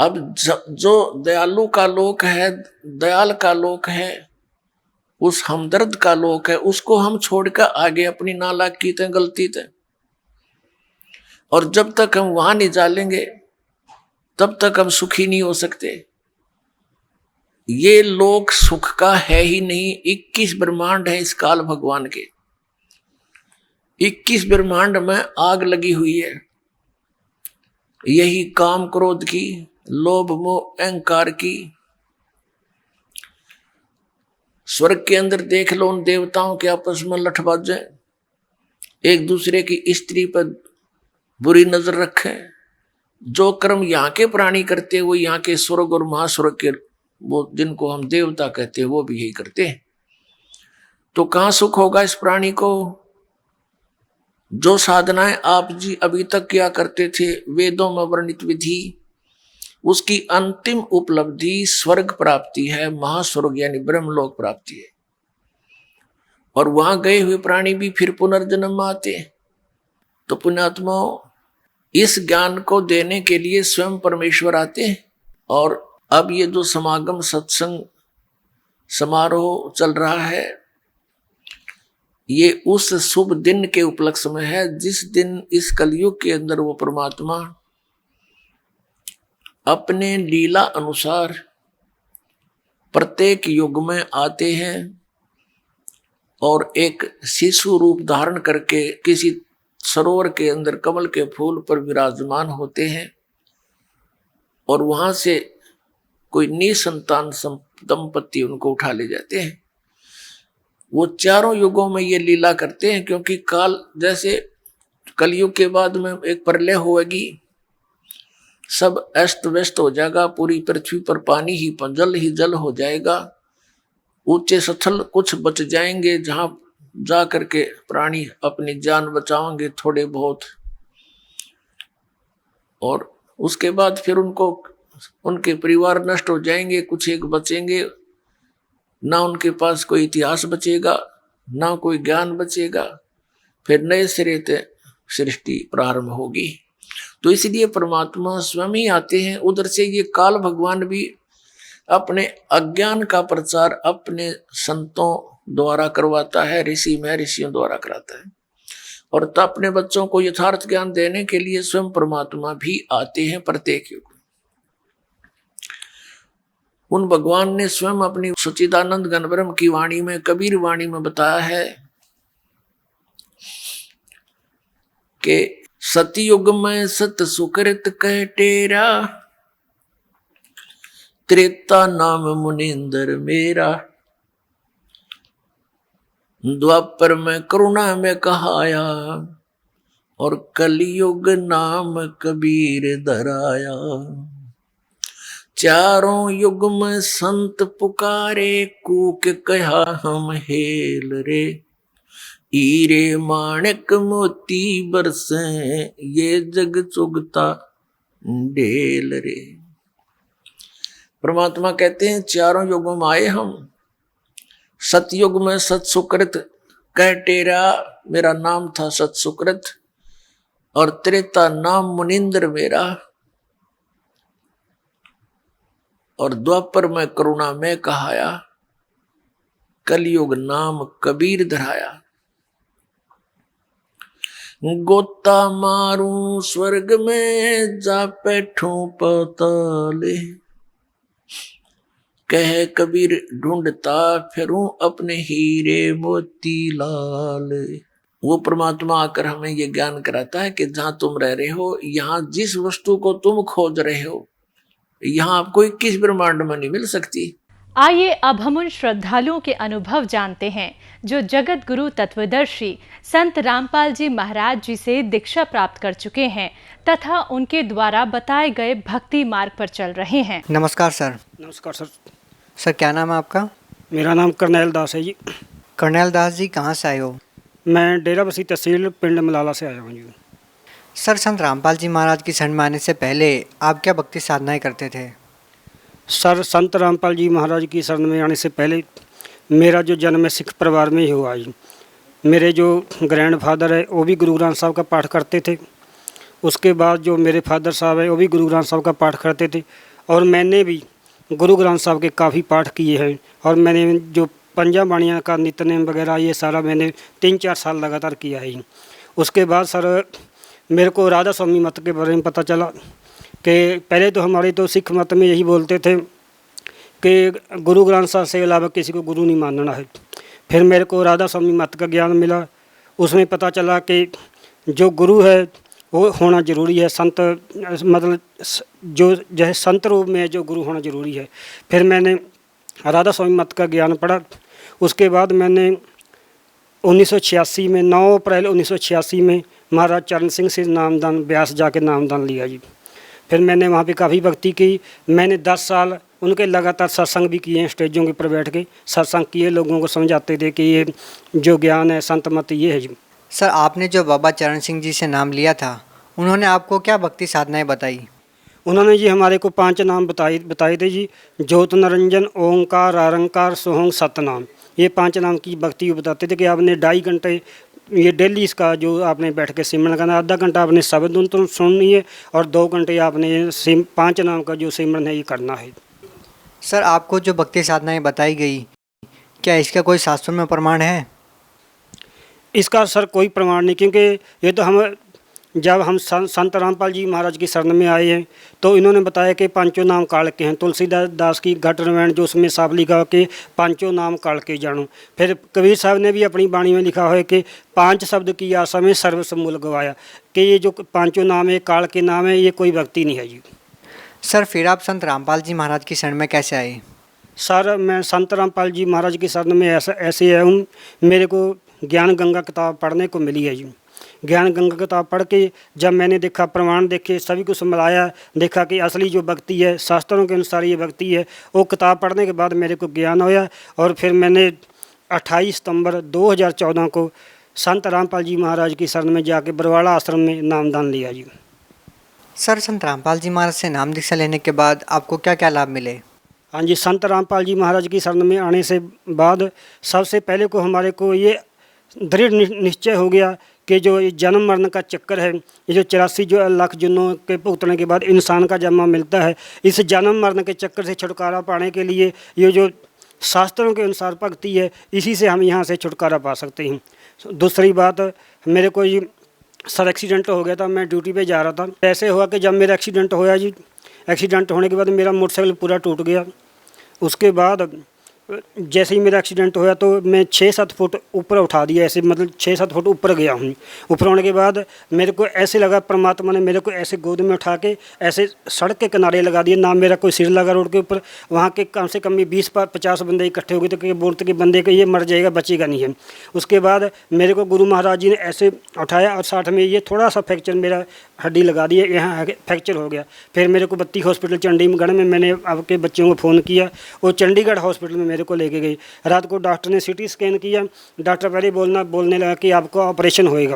अब जो दयालु का लोक है, दयाल का लोक है, उस हमदर्द का लोक है, उसको हम छोड़कर आगे अपनी नालायकी थे, गलती थे, और जब तक हम वहां नहीं जालेंगे तब तक हम सुखी नहीं हो सकते। ये लोक सुख का है ही नहीं। 21 ब्रह्मांड है इस काल भगवान के। 21 ब्रह्मांड में आग लगी हुई है, यही काम क्रोध की, लोभ मोह अहंकार की। स्वर्ग के अंदर देख लो उन देवताओं के आपस में लठबाजें, एक दूसरे की स्त्री पर बुरी नजर रखे। जो कर्म यहाँ के प्राणी करते हैं वो यहाँ के स्वर्ग और महास्वर्ग के, वो जिनको हम देवता कहते हैं, वो भी यही करते हैं। तो कहाँ सुख होगा इस प्राणी को? जो साधनाएं आप जी अभी तक किया करते थे, वेदों में वर्णित विधि, उसकी अंतिम उपलब्धि स्वर्ग प्राप्ति है, महास्वर्ग यानी ब्रह्मलोक प्राप्ति है। और वहां गए हुए प्राणी भी फिर पुनर्जन्म में आते हैं। तो पुण्यात्माओं, इस ज्ञान को देने के लिए स्वयं परमेश्वर आते हैं। और अब ये जो समागम सत्संग समारोह चल रहा है, ये उस शुभ दिन के उपलक्ष्य में है जिस दिन इस कलयुग के अंदर वो परमात्मा अपने लीला अनुसार प्रत्येक युग में आते हैं और एक शिशु रूप धारण करके किसी सरोवर के अंदर कमल के फूल पर विराजमान होते हैं, और वहां से कोई निसंतान दंपति उनको उठा ले जाते हैं। वो चारों युगों में ये लीला करते हैं, क्योंकि काल जैसे कलयुग के बाद में एक प्रलय होगी, सब अस्त व्यस्त हो जाएगा, पूरी पृथ्वी पर पानी ही जल ही जल हो जाएगा, ऊंचे स्थल कुछ बच जाएंगे जहां जा करके प्राणी अपनी जान बचाएंगे थोड़े बहुत, और उसके बाद फिर उनके परिवार नष्ट हो जाएंगे, कुछ एक बचेंगे, ना उनके पास कोई इतिहास बचेगा, ना कोई ज्ञान बचेगा, फिर नए सिरे से सृष्टि प्रारंभ होगी। तो इसलिए परमात्मा स्वयं ही आते हैं। उधर से ये काल भगवान भी अपने अज्ञान का प्रचार अपने संतों द्वारा करवाता है, ऋषि महर्षियों द्वारा कराता है, और तब अपने बच्चों को यथार्थ ज्ञान देने के लिए स्वयं परमात्मा भी आते हैं प्रत्येक युग। उन भगवान ने स्वयं अपनी सच्चिदानंद घन ब्रह्म की वाणी में, कबीर वाणी में बताया है कि सतयुग में सत सुकृत कह टेरा, त्रेता नाम मुनिंदर मेरा, द्वापर में करुणा में कहाया, और कलयुग नाम कबीर धराया। चारों युग में संत पुकारे, कूक कहा हम हेल रे, हीरे माणिक मोती बरसे, ये जग चुगता ढेल रे। परमात्मा कहते हैं चारों युगों में आए हम। सतयुग में सत सुकृत कह टेरा, मेरा नाम था सत सुकृत, और त्रेता नाम मुनिंद्र मेरा, और द्वापर में करुणा में कहाया, कलयुग नाम कबीर धराया। गोता मारूं स्वर्ग में, जा बैठूं पाताले, कह कबीर ढूंढता फिरूं अपने हीरे मोती लाल। वो परमात्मा आकर हमें ये ज्ञान कराता है कि जहां तुम रह रहे हो, यहाँ जिस वस्तु को तुम खोज रहे हो, यहाँ आपको 21 ब्रह्मांड में नहीं मिल सकती। आइए अब हम उन श्रद्धालुओं के अनुभव जानते हैं जो जगत गुरु तत्वदर्शी संत रामपाल जी महाराज जी से दीक्षा प्राप्त कर चुके हैं तथा उनके द्वारा बताए गए भक्ति मार्ग पर चल रहे हैं। नमस्कार सर। नमस्कार सर। सर क्या नाम है आपका? मेरा नाम करनैल दास है जी। करनैल दास जी कहाँ से आए हो? मैं डेराबस्सी तहसील पिंड मलाला से आया हूँ जी। सर संत रामपाल जी महाराज की शरण में आने से पहले आप क्या भक्ति साधनाएं करते थे? सर संत रामपाल जी महाराज की शरण में आने से पहले मेरा जो जन्म है सिख परिवार में ही हुआ जी। मेरे जो ग्रैंड फादर है वो भी गुरु ग्रंथ साहब का पाठ करते थे। उसके बाद जो मेरे फादर साहब है वो भी गुरु ग्रंथ साहब का पाठ करते थे। और मैंने भी गुरु ग्रंथ साहब के काफ़ी पाठ किए हैं। और मैंने जो पंजा बाणियाँ का नित्यनेम वगैरह ये सारा मैंने 3-4 साल लगातार किया है। उसके बाद सर मेरे को राधा स्वामी मत के बारे में पता चला कि पहले तो हमारे तो सिख मत में यही बोलते थे कि गुरु ग्रंथ साहब से अलावा किसी को गुरु नहीं मानना है। फिर मेरे को राधा स्वामी मत का ज्ञान मिला, उसमें पता चला कि जो गुरु है वो होना ज़रूरी है, संत मतलब जो है संत रूप में जो गुरु होना ज़रूरी है। फिर मैंने राधा स्वामी मत का ज्ञान पढ़ा। उसके बाद मैंने 1986 में 9 अप्रैल 1986 में महाराज चरण सिंह से नामदान ब्यास जाके नामदान लिया जी। फिर मैंने वहाँ पे काफ़ी भक्ति की। मैंने 10 साल उनके लगातार सत्संग भी किए हैं, स्टेजों के ऊपर बैठ के सत्संग किए, लोगों को समझाते थे कि ये जो ज्ञान है संत मत ये है जी। सर आपने जो बाबा चरण सिंह जी से नाम लिया था, उन्होंने आपको क्या भक्ति साधनाएं बताई? उन्होंने जी हमारे को 5 नाम बताए थे जी। ज्योत निरंजन, ओंकार, आरंकार, सोहंग, सतनाम, ये 5 नाम की भक्ति बताते थे कि आपने 2.5 घंटे ये डेली इसका जो आपने बैठ के सिमरन करना, आधा घंटा आपने शब्द तो सुननी है और 2 घंटे आपने 5 नाम का जो सिमरन है ये करना है। सर आपको जो भक्ति साधनाएं बताई गई, क्या इसका कोई शास्त्रों में प्रमाण है? इसका सर कोई प्रमाण नहीं, क्योंकि ये तो हम जब हम संत रामपाल जी महाराज की शरण में आए हैं तो इन्होंने बताया कि 5 नाम काल के हैं। तुलसीदास दास की घट रामायण जो उसमें साफ लिखा कि 5 नाम काल के जानो। फिर कबीर साहब ने भी अपनी वाणी में लिखा है कि 5 शब्द की आशा में सर्वस्व मूल गवाया, कि ये जो 5 नाम है काल के नाम है, ये कोई भक्ति नहीं है जी। सर फिर आप संत रामपाल जी महाराज की शरण में कैसे आए? सर मैं संत रामपाल जी महाराज की शरण में ऐसे आया हूँ, मेरे को ज्ञान गंगा किताब पढ़ने को मिली है जी। ज्ञान गंगा किताब पढ़ के जब मैंने देखा, प्रमाण देखे, सभी कुछ मिलाया, देखा कि असली जो भक्ति है शास्त्रों के अनुसार ये भक्ति है, वो किताब पढ़ने के बाद मेरे को ज्ञान होया। और फिर मैंने 28 सितंबर 2014 को संत रामपाल जी महाराज की शरण में जाके बरवाड़ा आश्रम में नामदान लिया जी। सर संत रामपाल जी महाराज से नाम दीक्षा लेने के बाद आपको क्या क्या लाभ मिले? हाँ जी, संत रामपाल जी महाराज की शरण में आने से बाद सबसे पहले को हमारे को ये दृढ़ निश्चय हो गया कि जो ये जन्म मरण का चक्कर है, ये जो 84 जो लाख जुनों के भुगतने के बाद इंसान का जन्म मिलता है, इस जन्म मरण के चक्कर से छुटकारा पाने के लिए ये जो शास्त्रों के अनुसार भक्ति है, इसी से हम यहाँ से छुटकारा पा सकते हैं। दूसरी बात, मेरे को ये सर एक्सीडेंट हो गया था, मैं ड्यूटी पे जा रहा था। ऐसे हुआ कि जब मेरा एक्सीडेंट होया जी, एक्सीडेंट होने के बाद मेरा मोटरसाइकिल पूरा टूट गया। उसके बाद जैसे ही मेरा एक्सीडेंट होया तो मैं 6-7 फुट ऊपर उठा दिया, ऐसे मतलब 6-7 फुट ऊपर गया हूँ। ऊपर होने के बाद मेरे को ऐसे लगा परमात्मा ने मेरे को ऐसे गोद में उठा के ऐसे सड़क के किनारे लगा दिया, ना मेरा कोई सिर लगा रोड के ऊपर। वहाँ के कम से कम 20-50 बंदे इकट्ठे हो गए, तो बोलते कि बंदे को ये मर जाएगा, बचेगा नहीं है। उसके बाद मेरे को गुरु महाराज जी ने ऐसे उठाया और साथ में ये थोड़ा सा फ्रैक्चर मेरा हड्डी लगा दी, यहाँ फ्रैक्चर हो गया। फिर मेरे को बत्ती हॉस्पिटल चंडीगढ़ में मैंने आपके बच्चों को फ़ोन किया, वो चंडीगढ़ हॉस्पिटल में मेरे को लेके गई। रात को डॉक्टर ने CT स्कैन किया, डॉक्टर पहले बोलने लगा कि आपको ऑपरेशन होएगा।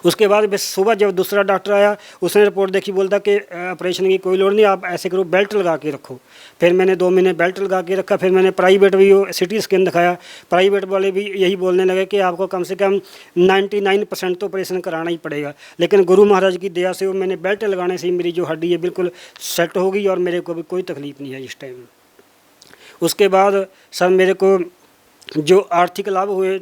उसके बाद बस सुबह जब दूसरा डॉक्टर आया, उसने रिपोर्ट देखी, बोलता कि ऑपरेशन की कोई लोड़ नहीं, आप ऐसे करो बेल्ट लगा के रखो। फिर मैंने 2 महीने बेल्ट लगा के रखा। फिर मैंने प्राइवेट भी CT स्कैन दिखाया, प्राइवेट वाले भी यही बोलने लगे कि आपको कम से कम 99% तो ऑपरेशन कराना ही पड़ेगा। लेकिन गुरु महाराज की दया से वो मैंने बेल्ट लगाने से ही मेरी जो हड्डी है बिल्कुल सेट हो गई और मेरे को भी कोई तकलीफ नहीं है इस टाइम। उसके बाद सर मेरे को जो आर्थिक लाभ हुए,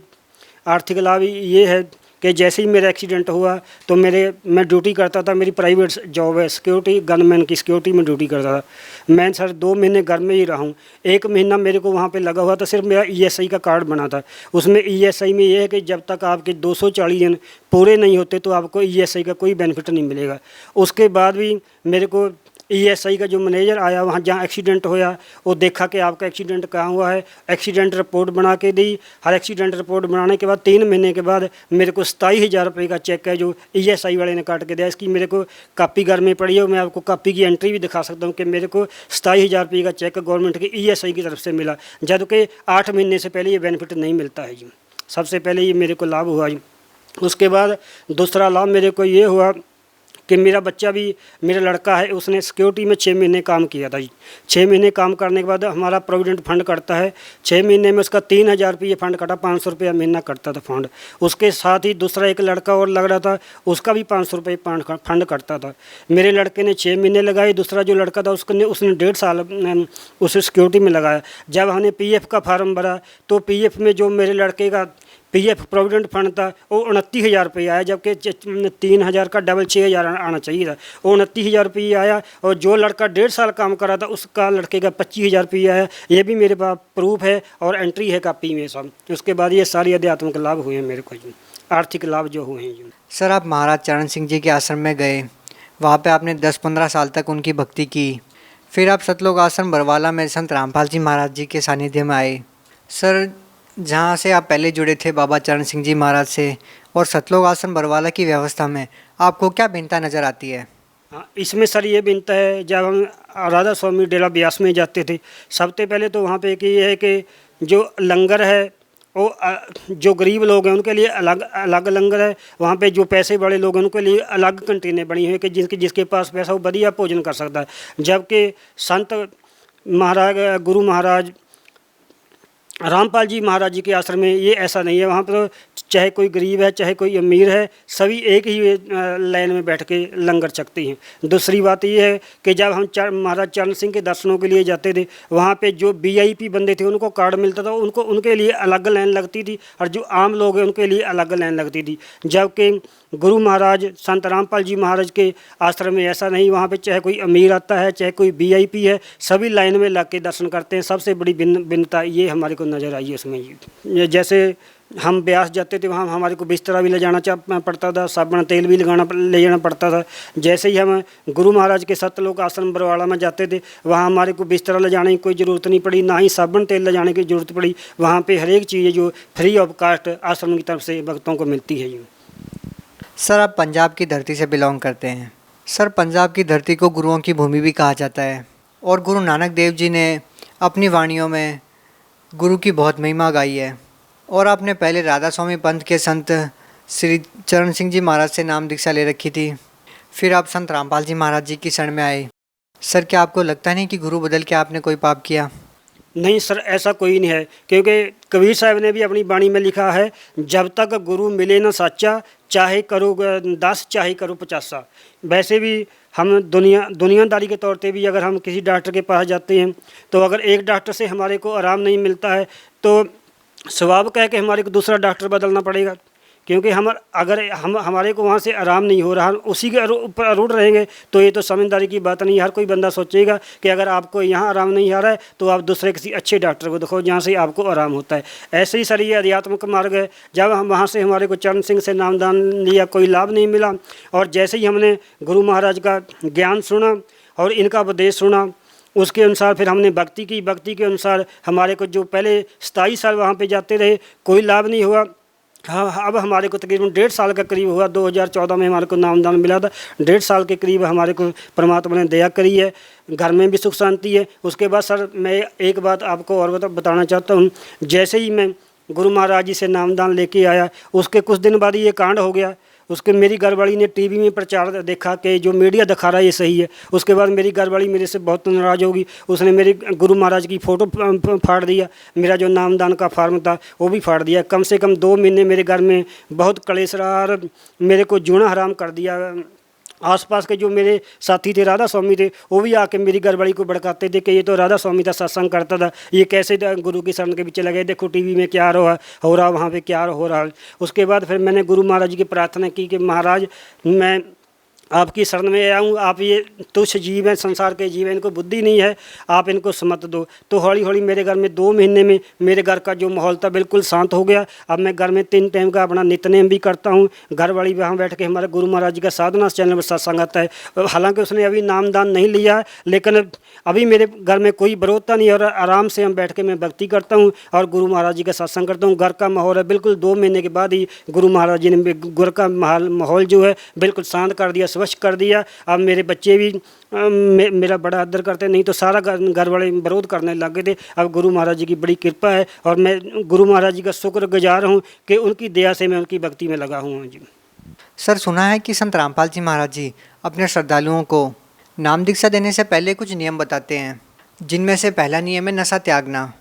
आर्थिक लाभ ये है कि जैसे ही मेरा एक्सीडेंट हुआ तो मैं ड्यूटी करता था, मेरी प्राइवेट जॉब है, सिक्योरिटी गनमैन की सिक्योरिटी में ड्यूटी करता था। मैं सर 2 महीने घर में ही रहा हूँ। 1 महीना मेरे को वहाँ पे लगा हुआ था, सिर्फ मेरा ESI का कार्ड बना था। उसमें ESI में ये है कि जब तक आपके 240 दिन पूरे नहीं होते तो आपको ESI का कोई बेनिफिट नहीं मिलेगा। उसके बाद भी मेरे को ESI का जो मैनेजर आया वहाँ जहाँ एक्सीडेंट होया, वो देखा कि आपका एक्सीडेंट कहाँ हुआ है, एक्सीडेंट रिपोर्ट बना के दी। हर एक्सीडेंट रिपोर्ट बनाने के बाद 3 महीने के बाद मेरे को 27,000 रुपये का चेक है जो ESI वाले ने काट के दिया। इसकी मेरे को कापी घर में पड़ी है, मैं आपको कापी की एंट्री भी दिखा सकता हूँ कि मेरे को 27,000 रुपये का चेक गवर्नमेंट की ESI की तरफ से मिला, जबकि 8 महीने से पहले ये बेनिफिट नहीं मिलता है जी। सबसे पहले ये मेरे को लाभ हुआ जी। उसके बाद दूसरा लाभ मेरे को ये हुआ कि मेरा बच्चा भी, मेरा लड़का है, उसने सिक्योरिटी में 6 महीने काम किया था जी। 6 महीने काम करने के बाद हमारा प्रोविडेंट फंड कटता है, 6 महीने में उसका 3,000 रुपये फंड कटा, 500 रुपया महीना कटता था फंड। उसके साथ ही दूसरा एक लड़का और लग रहा था, उसका भी 500 रुपये फंड कटता था। मेरे लड़के ने 6 महीने लगाए, दूसरा जो लड़का था उसने 1.5 साल उसे सिक्योरिटी में लगाया। जब हमने पीएफ का फार्म भरा तो पीएफ में जो मेरे लड़के का पीएफ प्रोविडेंट फंड था वो 29,000 रुपये आया, जबकि 3,000 का डबल 6,000 आना चाहिए था। वो 29,000 रुपये आया, और जो लड़का 1.5 साल काम कर रहा था उसका लड़के का 25,000 रुपये आया। ये भी मेरे पास प्रूफ है और एंट्री है कापी में सब। उसके बाद ये सारी आध्यात्मिक लाभ हुए हैं मेरे को जी, आर्थिक लाभ जो हुए हैं जी। सर, आप महाराज चरण सिंह जी के आश्रम में गए, वहाँ पे आपने 10-15 साल तक उनकी भक्ति की। फिर आप सतलोक आश्रम बरवाला में संत रामपाल जी महाराज जी के सानिध्य में आए। सर, जहाँ से आप पहले जुड़े थे बाबा चरण सिंह जी महाराज से, और सतलोक आश्रम बरवाला की व्यवस्था में आपको क्या भिन्नता नज़र आती है? हाँ, इसमें सर ये भिन्नता है, जब हम राधा स्वामी डेरा ब्यास में जाते थे, सबसे पहले तो वहाँ पे ये है कि जो लंगर है वो जो गरीब लोग हैं उनके लिए अलग अलग लंगर है। वहाँ पे जो पैसे बड़े लोग हैं उनके लिए अलग कंटीनें बनी हुई है कि जिसके पास पैसा वो बढ़िया भोजन कर सकता है। जबकि संत महाराज, गुरु महाराज रामपाल जी महाराज जी के आश्रम में ये ऐसा नहीं है। वहाँ पर चाहे कोई गरीब है चाहे कोई अमीर है, सभी एक ही लाइन में बैठ के लंगर छकते हैं। दूसरी बात ये है कि जब हम महाराज चरण सिंह के दर्शनों के लिए जाते थे, वहाँ पे जो वीआईपी बंदे थे उनको कार्ड मिलता था, उनके लिए अलग लाइन लगती थी, और जो आम लोग हैं उनके लिए अलग लाइन लगती थी। जबकि गुरु महाराज संत रामपाल जी महाराज के आश्रम में ऐसा नहीं। वहाँ पे चाहे कोई अमीर आता है चाहे कोई वीआईपी है, सभी लाइन में लग के दर्शन करते हैं। सबसे बड़ी भिन्नता ये हमारे को नज़र आई है उसमें। जैसे हम ब्यास जाते थे, वहाँ हमारे को बिस्तरा भी ले जाना पड़ता था, साबुन तेल भी ले जाना पड़ता था। जैसे ही हम गुरु महाराज के सतलोक आश्रम बरवाला में जाते थे, वहाँ हमारे को बिस्तरा ले जाने की कोई ज़रूरत नहीं पड़ी, ना ही साबुन तेल ले जाने की ज़रूरत पड़ी। वहाँ पे हर एक चीज़ जो फ्री ऑफ कास्ट आश्रम की तरफ से भक्तों को मिलती है। सर, आप पंजाब की धरती से बिलोंग करते हैं। सर, पंजाब की धरती को गुरुओं की भूमि भी कहा जाता है, और गुरु नानक देव जी ने अपनी वाणियों में गुरु की बहुत महिमा गाई है। और आपने पहले राधा स्वामी पंथ के संत श्री चरण सिंह जी महाराज से नाम दीक्षा ले रखी थी, फिर आप संत रामपाल जी महाराज जी की शरण में आए। सर, क्या आपको लगता नहीं कि गुरु बदल के आपने कोई पाप किया? नहीं सर, ऐसा कोई नहीं है, क्योंकि कबीर साहब ने भी अपनी वाणी में लिखा है, जब तक गुरु मिले न साचा, चाहे करो 10 चाहे करो 50। वैसे भी हम दुनियादारी के तौर पे भी अगर हम किसी डॉक्टर के पास जाते हैं, तो अगर एक डॉक्टर से हमारे को आराम नहीं मिलता है तो स्वभाव कह के हमारे को दूसरा डॉक्टर बदलना पड़ेगा। क्योंकि हमारे को वहाँ से आराम नहीं हो रहा, उसी के ऊपर अरूढ़ रहेंगे तो ये तो समझदारी की बात नहीं। हर कोई बंदा सोचेगा कि अगर आपको यहाँ आराम नहीं आ रहा है तो आप दूसरे किसी अच्छे डॉक्टर को दिखाओ जहाँ से आपको आराम होता है। ऐसे ही सर ये आध्यात्मिक मार्ग है। जब हम वहाँ से हमारे को चरण सिंह से नामदान लिया, कोई लाभ नहीं मिला, और जैसे ही हमने गुरु महाराज का ज्ञान सुना और इनका उपदेश सुना, उसके अनुसार फिर हमने भक्ति की। भक्ति के अनुसार हमारे को जो पहले 27 साल वहाँ पे जाते रहे, कोई लाभ नहीं हुआ। हाँ, अब हमारे को तकरीबन 1.5 साल का करीब हुआ। 2014 में हमारे को नामदान मिला था। 1.5 साल के करीब हमारे को परमात्मा ने दया करी है, घर में भी सुख शांति है। उसके बाद सर मैं एक बात आपको और बताना चाहता हूँ। जैसे ही मैं गुरु महाराज जी से नामदान लेके आया, उसके कुछ दिन बाद ये कांड हो गया। उसके मेरी घरवाली ने टीवी में प्रचार देखा कि जो मीडिया दिखा रहा है ये सही है। उसके बाद मेरी घरवाली मेरे से बहुत नाराज़ होगी। उसने मेरे गुरु महाराज की फ़ोटो फाड़ दिया, मेरा जो नामदान का फार्म था वो भी फाड़ दिया। कम से कम 2 महीने मेरे घर में बहुत कलेश रहा और मेरे को जीना हराम कर दिया। आसपास के जो मेरे साथी थे, राधा स्वामी थे, वो भी आके मेरी घरवाली को भड़काते थे कि ये तो राधा स्वामी था, सत्संग करता था, ये कैसे गुरु की शरण के पीछे लगे, देखो टीवी में क्या हो रहा वहाँ पे क्या हो रहा। उसके बाद फिर मैंने गुरु महाराज जी की प्रार्थना की कि महाराज मैं आपकी शरण में आया हूँ, आप ये तुच्छ जीव हैं, संसार के जीव हैं, इनको बुद्धि नहीं है, आप इनको समत दो। तो हौली हौली मेरे घर में 2 महीने में मेरे घर का जो माहौल था बिल्कुल शांत हो गया। अब मैं घर में 3 टाइम का अपना नित्यनेम भी करता हूँ। घर वाली वहाँ बैठ के हमारे गुरु महाराज जी का साधना चैनल पर सत्संग आता है। हालांकि उसने अभी नामदान नहीं लिया है, लेकिन अभी मेरे घर में कोई विरोधता नहीं और आराम से हम बैठ के मैं भक्ति करता हूँ और गुरु महाराज जी का सत्संग करता हूँ। घर का माहौल है बिल्कुल 2 महीने के बाद ही गुरु महाराज जी ने घर का माहौल जो है बिल्कुल शांत कर दिया, स्वच्छ कर दिया। अब मेरे बच्चे भी मेरा बड़ा आदर करते, नहीं तो सारा घर वाले विरोध करने लग गए थे। अब गुरु महाराज जी की बड़ी कृपा है और मैं गुरु महाराज जी का शुक्रगुजार हूँ कि उनकी दया से मैं उनकी भक्ति में लगा हूँ जी। सर सुना है कि संत रामपाल जी महाराज जी अपने श्रद्धालुओं को नाम दीक्षा देने से पहले कुछ नियम बताते हैं, जिनमें से पहला नियम है नशा त्यागना।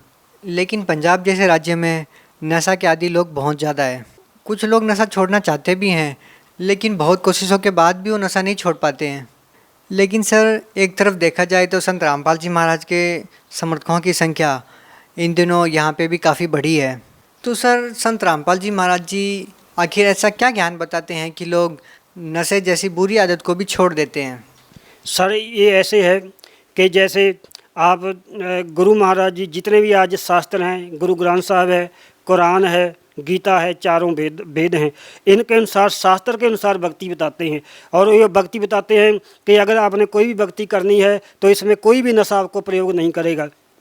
लेकिन पंजाब जैसे राज्य में नशा के आदी लोग बहुत ज़्यादा है। कुछ लोग नशा छोड़ना चाहते भी हैं, लेकिन बहुत कोशिशों के बाद भी वो नशा नहीं छोड़ पाते हैं। लेकिन सर एक तरफ देखा जाए तो संत रामपाल जी महाराज के समर्थकों की संख्या इन दिनों यहाँ पे भी काफ़ी बढ़ी है। तो सर संत रामपाल जी महाराज जी आखिर ऐसा क्या ज्ञान बताते हैं कि लोग नशे जैसी बुरी आदत को भी छोड़ देते हैं? सर ये ऐसे है कि जैसे आप गुरु महाराज जी जितने भी आज शास्त्र हैं, गुरु ग्रंथ साहब है, कुरान है, गीता है, चारों वेद हैं, इनके अनुसार शास्त्र के अनुसार भक्ति बताते हैं। और ये भक्ति बताते हैं कि अगर आपने कोई भी भक्ति करनी है तो इसमें कोई भी नशा आपको प्रयोग नहीं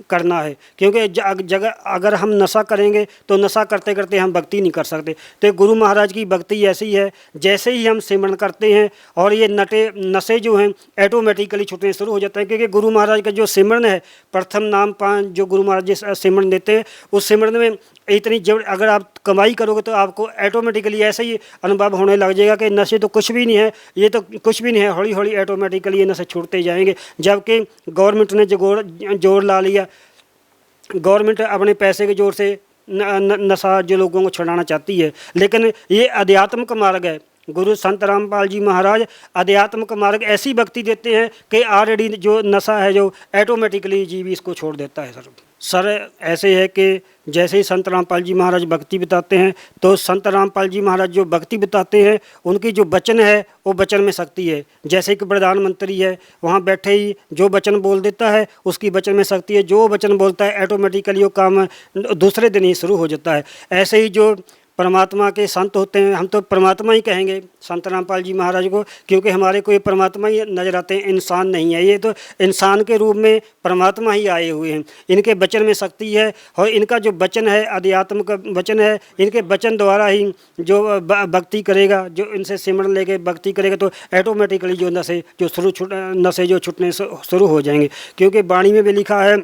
करना है, क्योंकि जगह अगर हम नशा करेंगे तो नशा करते करते हम भक्ति नहीं कर सकते। तो गुरु महाराज की भक्ति ऐसी है, जैसे ही हम सिमरन करते हैं और ये नशे जो हैं ऐटोमेटिकली छूटने शुरू हो जाते हैं। क्योंकि गुरु महाराज का जो सिमरन है, प्रथम नाम पान जो गुरु महाराज जी सिमरन देते हैं, उस सिमरन में इतनी जब अगर आप कमाई करोगे तो आपको ऐटोमेटिकली ऐसे ही अनुभव होने लग जाएगा कि नशे तो कुछ भी नहीं है, ये तो कुछ भी नहीं है, हौली हौली ऐटोमेटिकली ये नशे छूटते जाएंगे। जबकि गवर्नमेंट ने जो जोर ला लिया, गवर्नमेंट अपने पैसे के जोर से नशा जो लोगों को छुड़ाना चाहती है, लेकिन ये अध्यात्म का मार्ग है। गुरु संत रामपाल जी महाराज अध्यात्म का मार्ग ऐसी भक्ति देते हैं कि ऑलरेडी जो नशा है जो ऐटोमेटिकली जीव इसको छोड़ देता है। सर ऐसे है कि जैसे ही संत रामपाल जी महाराज भक्ति बताते हैं तो संत रामपाल जी महाराज जो भक्ति बताते हैं उनकी जो वचन है वो वचन में शक्ति है। जैसे कि प्रधानमंत्री है, वहाँ बैठे ही जो वचन बोल देता है उसकी वचन में शक्ति है, जो वचन बोलता है ऐटोमेटिकली वो काम दूसरे दिन ही शुरू हो जाता है। ऐसे ही जो परमात्मा के संत होते हैं, हम तो परमात्मा ही कहेंगे संत रामपाल जी महाराज को, क्योंकि हमारे को ये परमात्मा ही नजर आते हैं, इंसान नहीं है। ये तो इंसान के रूप में परमात्मा ही आए हुए हैं। इनके वचन में शक्ति है और इनका जो वचन है अध्यात्म का वचन है। इनके वचन द्वारा ही जो भक्ति करेगा, जो इनसे सिमरन लेके भक्ति करेगा तो ऐटोमेटिकली जो नशे जो छूटने शुरू हो जाएंगे। क्योंकि वाणी में भी लिखा है,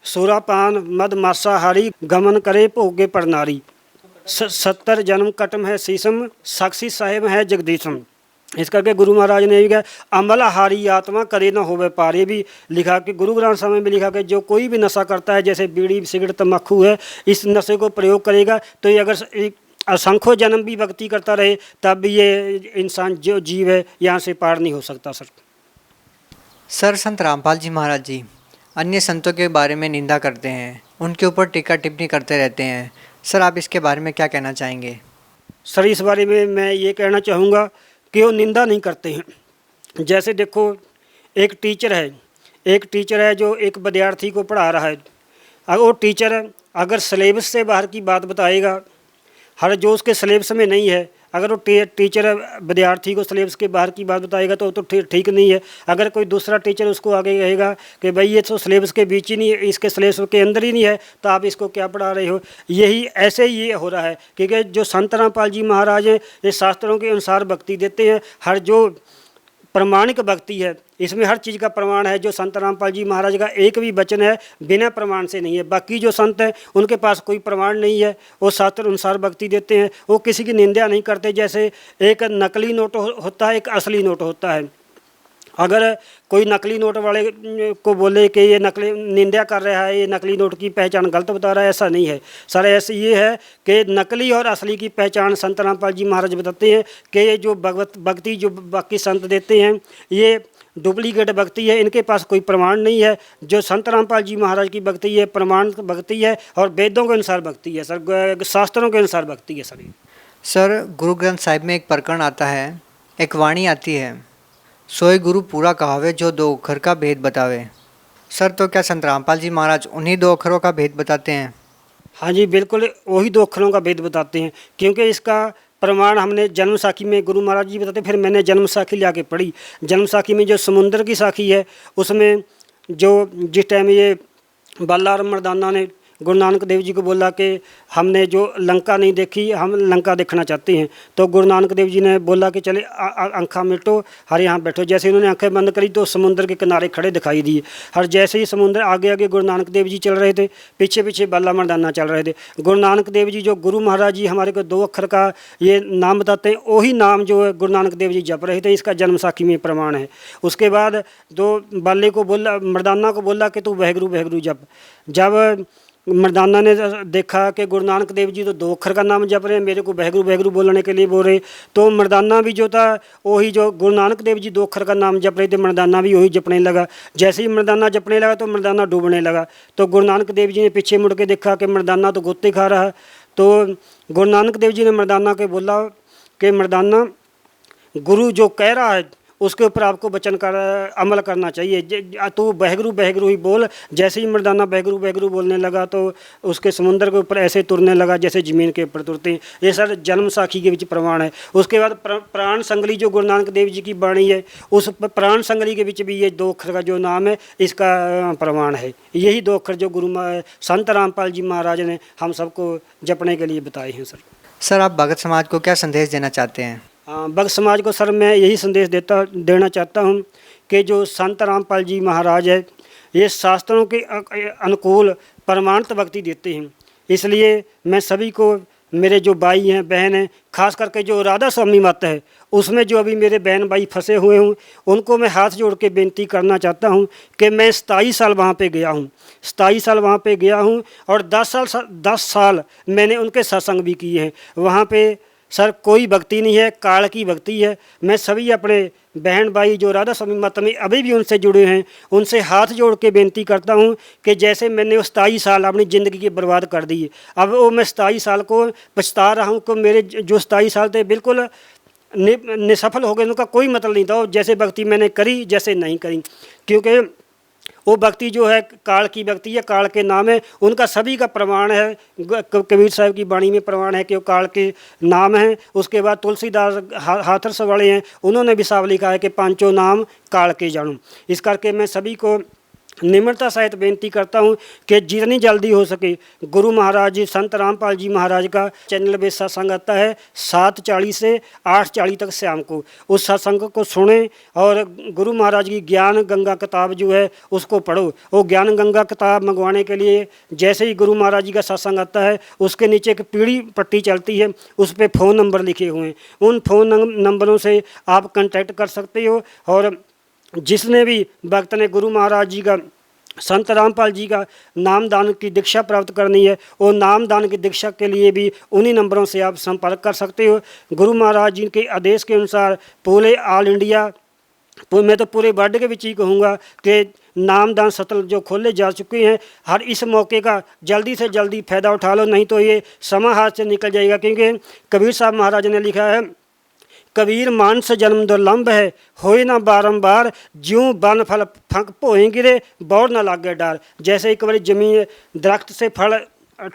सुरापान मद मांसाहारी गमन करे भोगे पर नारी, 70 जन्म कटम है शीशम साक्षी साहेब है जगदीशम। इस करके गुरु महाराज ने भी कहा, अमल हारी आत्मा करे न होवे पार। ये भी लिखा कि गुरु ग्रंथ साहब में भी लिखा कि जो कोई भी नशा करता है, जैसे बीड़ी सिगरेट तम्बाकू है, इस नशे को प्रयोग करेगा तो ये अगर असंख्यों जन्म भी भक्ति करता रहे तब भी ये इंसान जो जीव है यहाँ से पार नहीं हो सकता। सर संत रामपाल जी महाराज जी अन्य संतों के बारे में निंदा करते हैं, उनके ऊपर टीका टिप्पणी करते रहते हैं। सर आप इसके बारे में क्या कहना चाहेंगे? सर इस बारे में मैं ये कहना चाहूँगा कि वो निंदा नहीं करते हैं। जैसे देखो एक टीचर है जो एक विद्यार्थी को पढ़ा रहा है। अगर वो टीचर अगर सिलेबस से बाहर की बात बताएगा, हर जो उसके सिलेबस में नहीं है, अगर वो टीचर विद्यार्थी को सिलेबस के बाहर की बात बताएगा तो ठीक नहीं है। अगर कोई दूसरा टीचर उसको आगे कहेगा कि भाई ये तो सिलेबस के बीच ही नहीं है, इसके सिलेबस के अंदर ही नहीं है, तो आप इसको क्या पढ़ा रहे हो। यही ऐसे ही ये हो रहा है। क्योंकि जो संत रामपाल जी महाराज हैं ये शास्त्रों के अनुसार भक्ति देते हैं। हर जो प्रमाणिक भक्ति है इसमें हर चीज़ का प्रमाण है। जो संत रामपाल जी महाराज का एक भी वचन है बिना प्रमाण से नहीं है। बाकी जो संत हैं उनके पास कोई प्रमाण नहीं है, वो शास्त्र अनुसार भक्ति देते हैं। वो किसी की निंदा नहीं करते। जैसे एक नकली नोट होता है, एक असली नोट होता है। अगर कोई नकली नोट वाले को बोले कि ये नकली निंदा कर रहा है, ये नकली नोट की पहचान गलत बता रहा है, ऐसा नहीं है सर। ऐसे ये है कि नकली और असली की पहचान संत रामपाल जी महाराज बताते हैं कि ये जो भक्ति जो बाकी संत देते हैं ये डुप्लीकेट भक्ति है, इनके पास कोई प्रमाण नहीं है। जो संत रामपाल जी महाराज की भक्ति है प्रमाण भक्ति है और वेदों के अनुसार भक्ति है सर, शास्त्रों के अनुसार भक्ति है सर। सर गुरु ग्रंथ साहिब में एक प्रकरण आता है, एक वाणी आती है, सोए गुरु पूरा कहावे जो 2 अक्षर का भेद बतावे। सर तो क्या संत रामपाल जी महाराज उन्हीं 2 अक्षरों का भेद बताते हैं? हाँ जी बिल्कुल, वही 2 अक्षरों का भेद बताते हैं। क्योंकि इसका प्रमाण हमने जन्म साखी में गुरु महाराज जी बताते, फिर मैंने जन्म साखी ला के पढ़ी। जन्म साखी में जो समुंदर की साखी है उसमें जो जिस टाइम ये बाला और मर्दाना ने गुरु नानक देव जी को बोला कि हमने जो लंका नहीं देखी, हम लंका देखना चाहते हैं। तो गुरु नानक देव जी ने बोला कि चले आँखें मिटो, हर यहाँ बैठो। जैसे उन्होंने आंखें बंद करी तो समुद्र के किनारे खड़े दिखाई दिए। हर जैसे ही समुद्र आगे आगे गुरु नानक देव जी चल रहे थे, पीछे पीछे बाला मर्दाना चल रहे थे। गुरु नानक देव जी जो गुरु महाराज जी हमारे को 2 अक्षर का ये नाम बताते हैं, वही नाम जो है गुरु नानक देव जी जप रहे थे। इसका जन्म साखी में प्रमाण है। उसके बाद दो बाले को बोला, मर्दाना को बोला कि तू वाहेगुरु वाहेगुरु जप। जब मर्दाना ने देखा कि गुरु नानक देव जी तो 2 अक्षर का नाम जप रहे हैं, मेरे को वाहेगुरु वाहेगुरु बोलने के लिए बोल रहे, तो मर्दाना भी जो था वही जो गुरु नानक देव जी 2 अक्षर का नाम जप रहे थे, मर्दाना भी वही जपने लगा। जैसे ही मर्दाना जपने लगा तो मर्दाना डूबने लगा। तो गुरु नानक देव जी ने पीछे मुड़ के देखा कि मर्दाना तो गोते खा रहा है। तो गुरु नानक देव जी ने मर्दाना को बोला कि मर्दाना, गुरु जो कह रहा है उसके ऊपर आपको वचन कर अमल करना चाहिए। तू वाहेगुरु वाहेगुरु ही बोल। जैसे ही मर्दाना वाहेगुरु वाहेगुरु बोलने लगा तो उसके समुद्र के ऊपर ऐसे तुरने लगा जैसे ज़मीन के ऊपर तुरते हैं। ये सर जन्म साखी के बीच प्रमाण है। उसके बाद प्राण संगली जो गुरु नानक देव जी की वाणी है, उस प्राण संगली के बीच भी ये 2 अक्षर का जो नाम है इसका प्रमाण है। यही 2 अक्षर जो संत रामपाल जी महाराज ने हम सबको जपने के लिए बताए हैं। सर आप भगत समाज को क्या संदेश देना चाहते हैं? भक्त समाज को सर मैं यही संदेश देना चाहता हूँ कि जो संत रामपाल जी महाराज है ये शास्त्रों के अनुकूल प्रमाणित भक्ति देते हैं। इसलिए मैं सभी को, मेरे जो भाई हैं बहन हैं, खास करके जो राधा स्वामी मत है उसमें जो अभी मेरे बहन भाई फंसे हुए हूँ, उनको मैं हाथ जोड़ के बेनती करना चाहता हूँ कि मैं 27 साल वहाँ पे गया हूँ। 27 साल वहाँ पे गया हूँ और 10 साल मैंने उनके सत्संग भी किए हैं। वहाँ पे सर कोई भक्ति नहीं है, काल की भक्ति है। मैं सभी अपने बहन भाई जो राधा स्वामी मत में अभी भी उनसे जुड़े हैं, उनसे हाथ जोड़ के बेनती करता हूं कि जैसे मैंने वो 27 साल अपनी ज़िंदगी की बर्बाद कर दी, अब वो मैं 27 साल को पछता रहा हूं कि मेरे जो 27 साल थे बिल्कुल निसफल हो गए। उनका कोई मतलब नहीं था, जैसे भक्ति मैंने करी जैसे नहीं करी, क्योंकि वो भक्ति जो है काल की भक्ति है, काल के नाम है। उनका सभी का प्रमाण है, कबीर साहब की वाणी में प्रमाण है कि वो काल के नाम है। उसके बाद तुलसीदास हाथरस वाले हैं, उन्होंने भी साफ लिखा है कि 5 नाम काल के जानूं। इस करके मैं सभी को निम्रता सहित बेनती करता हूं कि जितनी जल्दी हो सके गुरु महाराज जी संत रामपाल जी महाराज का चैनल पे सत्संग आता है 7:40 से 8:40 तक शाम को। उस सत्संग को सुने और गुरु महाराज की ज्ञान गंगा किताब जो है उसको पढ़ो। वो ज्ञान गंगा किताब मंगवाने के लिए जैसे ही गुरु महाराज जी का सत्संग आता है उसके नीचे एक पीली पट्टी चलती है, उस पर फ़ोन नंबर लिखे हुए हैं। उन फ़ोन नंबरों से आप कांटेक्ट कर सकते हो। और जिसने भी भक्त ने गुरु महाराज जी का संत रामपाल जी का नामदान की दीक्षा प्राप्त करनी है, वो नामदान की दीक्षा के लिए भी उन्हीं नंबरों से आप संपर्क कर सकते हो। गुरु महाराज जी के आदेश के अनुसार पूरे ऑल इंडिया, मैं तो पूरे वर्ल्ड के बीच ही कहूँगा कि नामदान सत्र जो खोले जा चुके हैं, हर इस मौके का जल्दी से जल्दी फ़ायदा उठा लो, नहीं तो ये समय हाथ से निकल जाएगा। क्योंकि कबीर साहब महाराज ने लिखा है, कबीर मानस जन्म दुर्लभ है, होए ना बारंबार, ज्यों बन फल फंक पोए गिरे, बौर ना लागे डार। जैसे एक बार जमीन दरख्त से फल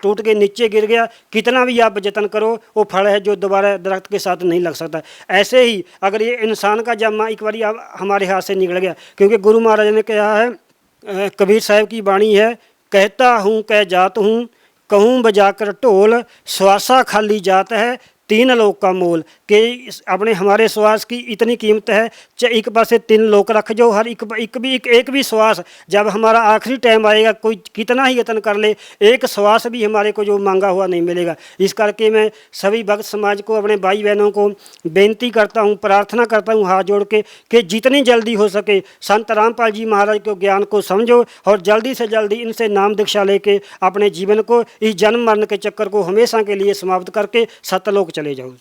टूट के नीचे गिर गया, कितना भी आप जतन करो वो फल है जो दोबारा दरख्त के साथ नहीं लग सकता। ऐसे ही अगर ये इंसान का जन्म एक बार हमारे हाथ से निकल गया, क्योंकि गुरु महाराज ने कहा है, कबीर साहब की वाणी है, कहता हूँ कह जात हूँ, कहूँ बजाकर ढोल, श्वासा खाली जात है, 3 लोक का मोल। कि अपने हमारे श्वास की इतनी कीमत है, चाहे एक पासे 3 लोक रख जाओ, हर एक भी श्वास जब हमारा आखिरी टाइम आएगा, कोई कितना ही यत्न कर ले, एक श्वास भी हमारे को जो मांगा हुआ नहीं मिलेगा। इस करके मैं सभी भक्त समाज को, अपने भाई बहनों को बेनती करता हूँ, प्रार्थना करता हूँ हाथ जोड़ के कि जितनी जल्दी हो सके संत रामपाल जी महाराज के ज्ञान को समझो और जल्दी से जल्दी इनसे नाम दीक्षा लेके अपने जीवन को, इस जन्म मरण के चक्कर को हमेशा के लिए समाप्त करके सतलोक चले जाओ।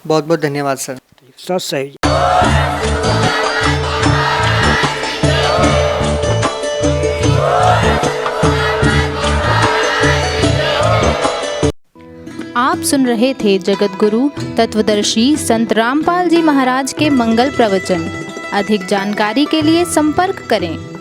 बहुत बहुत धन्यवाद सर। सच सही। आप सुन रहे थे जगत गुरु तत्वदर्शी संत रामपाल जी महाराज के मंगल प्रवचन। अधिक जानकारी के लिए संपर्क करें।